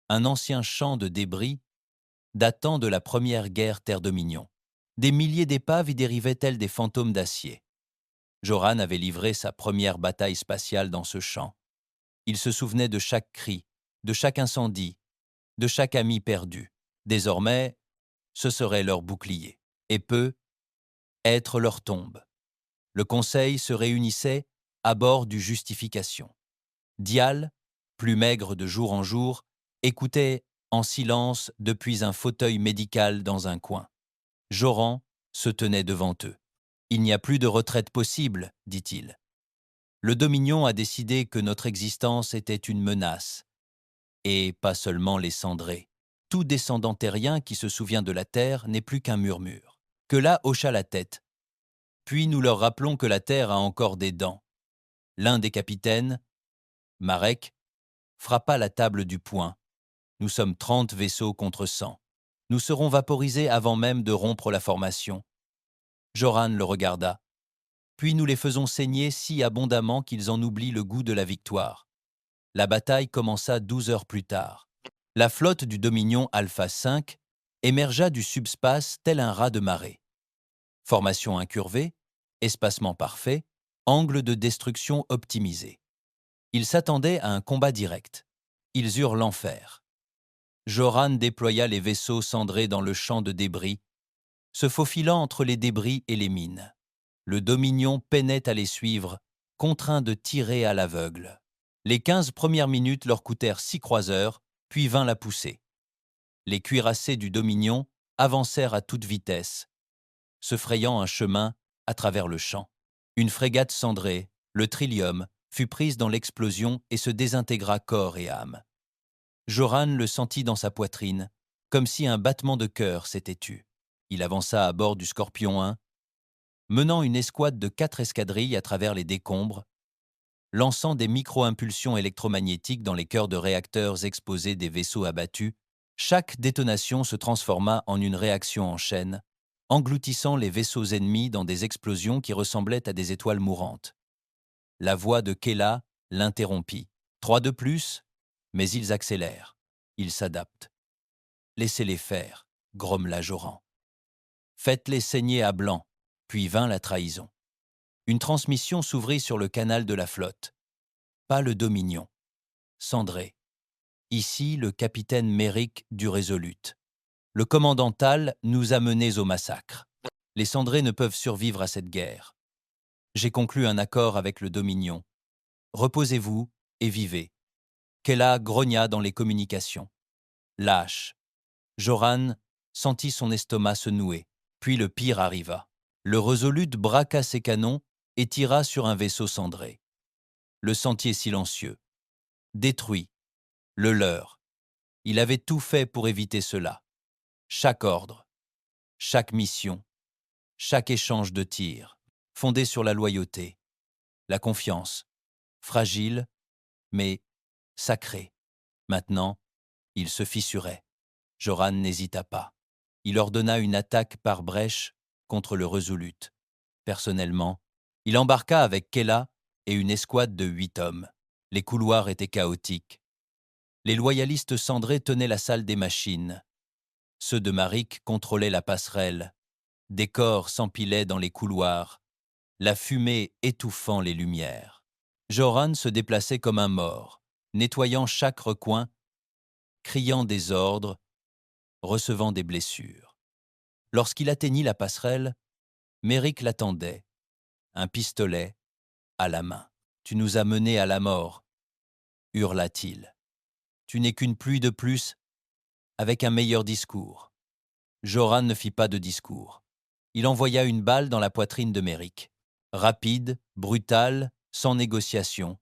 un ancien champ de débris datant de la première guerre Terre-Dominion. Des milliers d'épaves y dérivaient tels des fantômes d'acier. Joran avait livré sa première bataille spatiale dans ce champ. Il se souvenait de chaque cri, de chaque incendie, de chaque ami perdu. Désormais, ce serait leur bouclier. Et peu, être leur tombe. Le conseil se réunissait à bord du Justification. Dial, plus maigre de jour en jour, écoutait en silence depuis un fauteuil médical dans un coin. Joran se tenait devant eux. « Il n'y a plus de retraite possible, dit-il. Le Dominion a décidé que notre existence était une menace. Et pas seulement les cendrés. Tout descendant terrien qui se souvient de la Terre n'est plus qu'un murmure. » Kella hocha la tête. « Puis nous leur rappelons que la Terre a encore des dents. » L'un des capitaines, Marek, frappa la table du poing. « Nous sommes 30 vaisseaux contre 100. Nous serons vaporisés avant même de rompre la formation. » Joran le regarda. « Puis nous les faisons saigner si abondamment qu'ils en oublient le goût de la victoire. » La bataille commença 12 heures plus tard. La flotte du Dominion Alpha 5 émergea du subspace tel un raz de marée. Formation incurvée, espacement parfait, angle de destruction optimisé. Ils s'attendaient à un combat direct. Ils eurent l'enfer. Joran déploya les vaisseaux cendrés dans le champ de débris, se faufilant entre les débris et les mines. Le Dominion peinait à les suivre, contraint de tirer à l'aveugle. Les 15 premières minutes leur coûtèrent 6 croiseurs, puis 20 la poussée. Les cuirassés du Dominion avancèrent à toute vitesse, se frayant un chemin à travers le champ. Une frégate cendrée, le Trillium, fut prise dans l'explosion et se désintégra corps et âme. Joran le sentit dans sa poitrine, comme si un battement de cœur s'était tu. Il avança à bord du Scorpion 1, menant une escouade de 4 escadrilles à travers les décombres, lançant des micro-impulsions électromagnétiques dans les cœurs de réacteurs exposés des vaisseaux abattus. Chaque détonation se transforma en une réaction en chaîne, engloutissant les vaisseaux ennemis dans des explosions qui ressemblaient à des étoiles mourantes. La voix de Kela l'interrompit. 3 de plus, mais ils accélèrent. Ils s'adaptent. Laissez-les faire, grommela Joran. Faites-les saigner à blanc, puis vint la trahison. Une transmission s'ouvrit sur le canal de la flotte. Pas le Dominion. Cendré. Ici, le capitaine Méric du Resolute. Le commandant Tal nous a menés au massacre. Les cendrés ne peuvent survivre à cette guerre. J'ai conclu un accord avec le Dominion. Reposez-vous et vivez. Kela grogna dans les communications. Lâche. Joran sentit son estomac se nouer. Puis le pire arriva. Le Resolute braqua ses canons et tira sur un vaisseau cendré. Le sentier silencieux. Détruit. Le leur. Il avait tout fait pour éviter cela. Chaque ordre, chaque mission, chaque échange de tirs, fondé sur la loyauté, la confiance, fragile, mais sacrée. Maintenant, il se fissurait. Joran n'hésita pas. Il ordonna une attaque par brèche contre le Resolute. Personnellement, il embarqua avec Kela et une escouade de 8 hommes. Les couloirs étaient chaotiques. Les loyalistes cendrés tenaient la salle des machines. Ceux de Maric contrôlaient la passerelle. Des corps s'empilaient dans les couloirs, la fumée étouffant les lumières. Joran se déplaçait comme un mort, nettoyant chaque recoin, criant des ordres, recevant des blessures. Lorsqu'il atteignit la passerelle, Méric l'attendait, un pistolet à la main. « Tu nous as menés à la mort », hurla-t-il. « Tu n'es qu'une pluie de plus avec un meilleur discours. » Joran ne fit pas de discours. Il envoya une balle dans la poitrine de Méric. Rapide, brutale, sans négociation.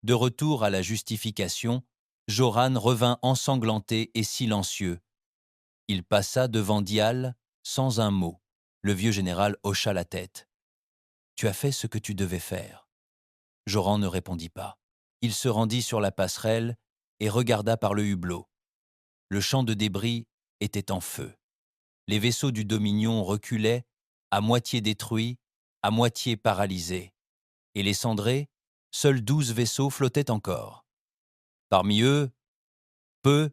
De retour à la justification, Joran revint ensanglanté et silencieux. Il passa devant Dial sans un mot. Le vieux général hocha la tête. « Tu as fait ce que tu devais faire. » Joran ne répondit pas. Il se rendit sur la passerelle et regarda par le hublot. Le champ de débris était en feu. Les vaisseaux du Dominion reculaient, à moitié détruits, à moitié paralysés. Et les cendrés, seuls 12 vaisseaux flottaient encore. Parmi eux, peu,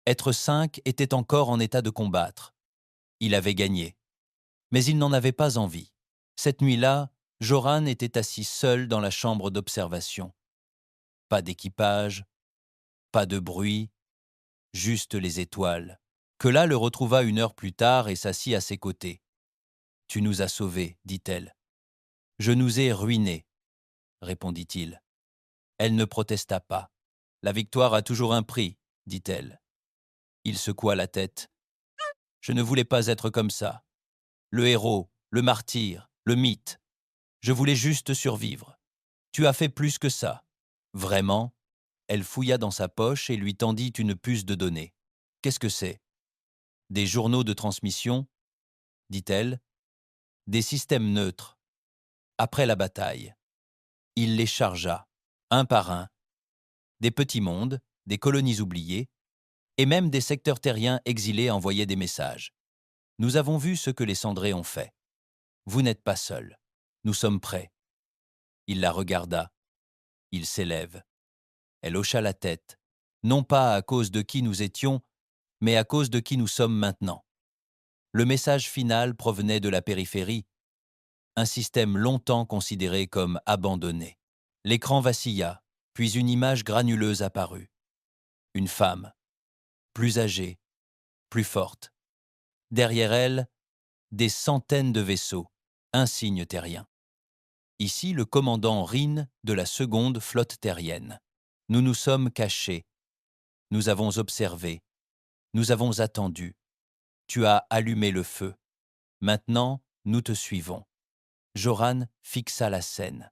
être 5 étaient encore en état de combattre. Il avait gagné. Mais il n'en avait pas envie. Cette nuit-là, Joran était assis seul dans la chambre d'observation. Pas d'équipage, pas de bruit, juste les étoiles. Kela le retrouva 1 heure plus tard et s'assit à ses côtés. « Tu nous as sauvés, dit-elle. »« Je nous ai ruinés, » répondit-il. Elle ne protesta pas. « La victoire a toujours un prix, » dit-elle. Il secoua la tête. « Je ne voulais pas être comme ça. Le héros, le martyr, le mythe. Je voulais juste survivre. Tu as fait plus que ça. » Vraiment? Elle fouilla dans sa poche et lui tendit une puce de données. « Qu'est-ce que c'est ?»« Des journaux de transmission, » dit-elle. « Des systèmes neutres. Après la bataille. » Il les chargea, un par un. Des petits mondes, des colonies oubliées, et même des secteurs terriens exilés envoyaient des messages. « Nous avons vu ce que les cendrés ont fait. Vous n'êtes pas seuls. Nous sommes prêts. » Il la regarda. Il s'élève. Elle hocha la tête, non pas à cause de qui nous étions, mais à cause de qui nous sommes maintenant. Le message final provenait de la périphérie, un système longtemps considéré comme abandonné. L'écran vacilla, puis une image granuleuse apparut. Une femme, plus âgée, plus forte. Derrière elle, des centaines de vaisseaux, un signe terrien. Ici, le commandant Rin de la seconde flotte terrienne. Nous nous sommes cachés. Nous avons observé. Nous avons attendu. Tu as allumé le feu. Maintenant, nous te suivons. Joran fixa la scène.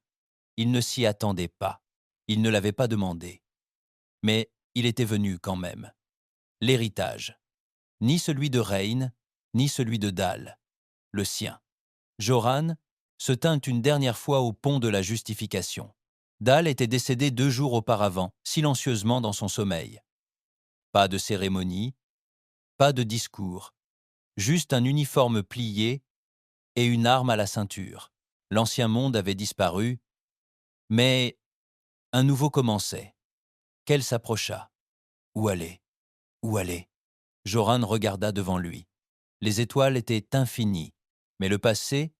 Il ne s'y attendait pas. Il ne l'avait pas demandé. Mais il était venu quand même. L'héritage. Ni celui de Rain, ni celui de Dal. Le sien. Joran se tint une dernière fois au pont de la justification. Dal était décédé 2 jours auparavant, silencieusement dans son sommeil. Pas de cérémonie, pas de discours, juste un uniforme plié et une arme à la ceinture. L'ancien monde avait disparu, mais un nouveau commençait. Qu'elle s'approcha. Où aller? Où aller? Joran regarda devant lui. Les étoiles étaient infinies, mais le passé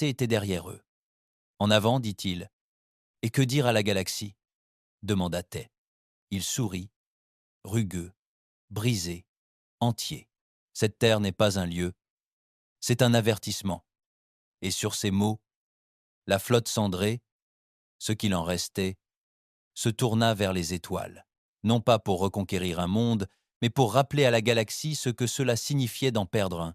était derrière eux. En avant, dit-il. Et que dire à la galaxie? Demanda Tay. Il sourit, rugueux, brisé, entier. Cette terre n'est pas un lieu, c'est un avertissement. Et sur ces mots, la flotte cendrée, ce qu'il en restait, se tourna vers les étoiles, non pas pour reconquérir un monde, mais pour rappeler à la galaxie ce que cela signifiait d'en perdre un.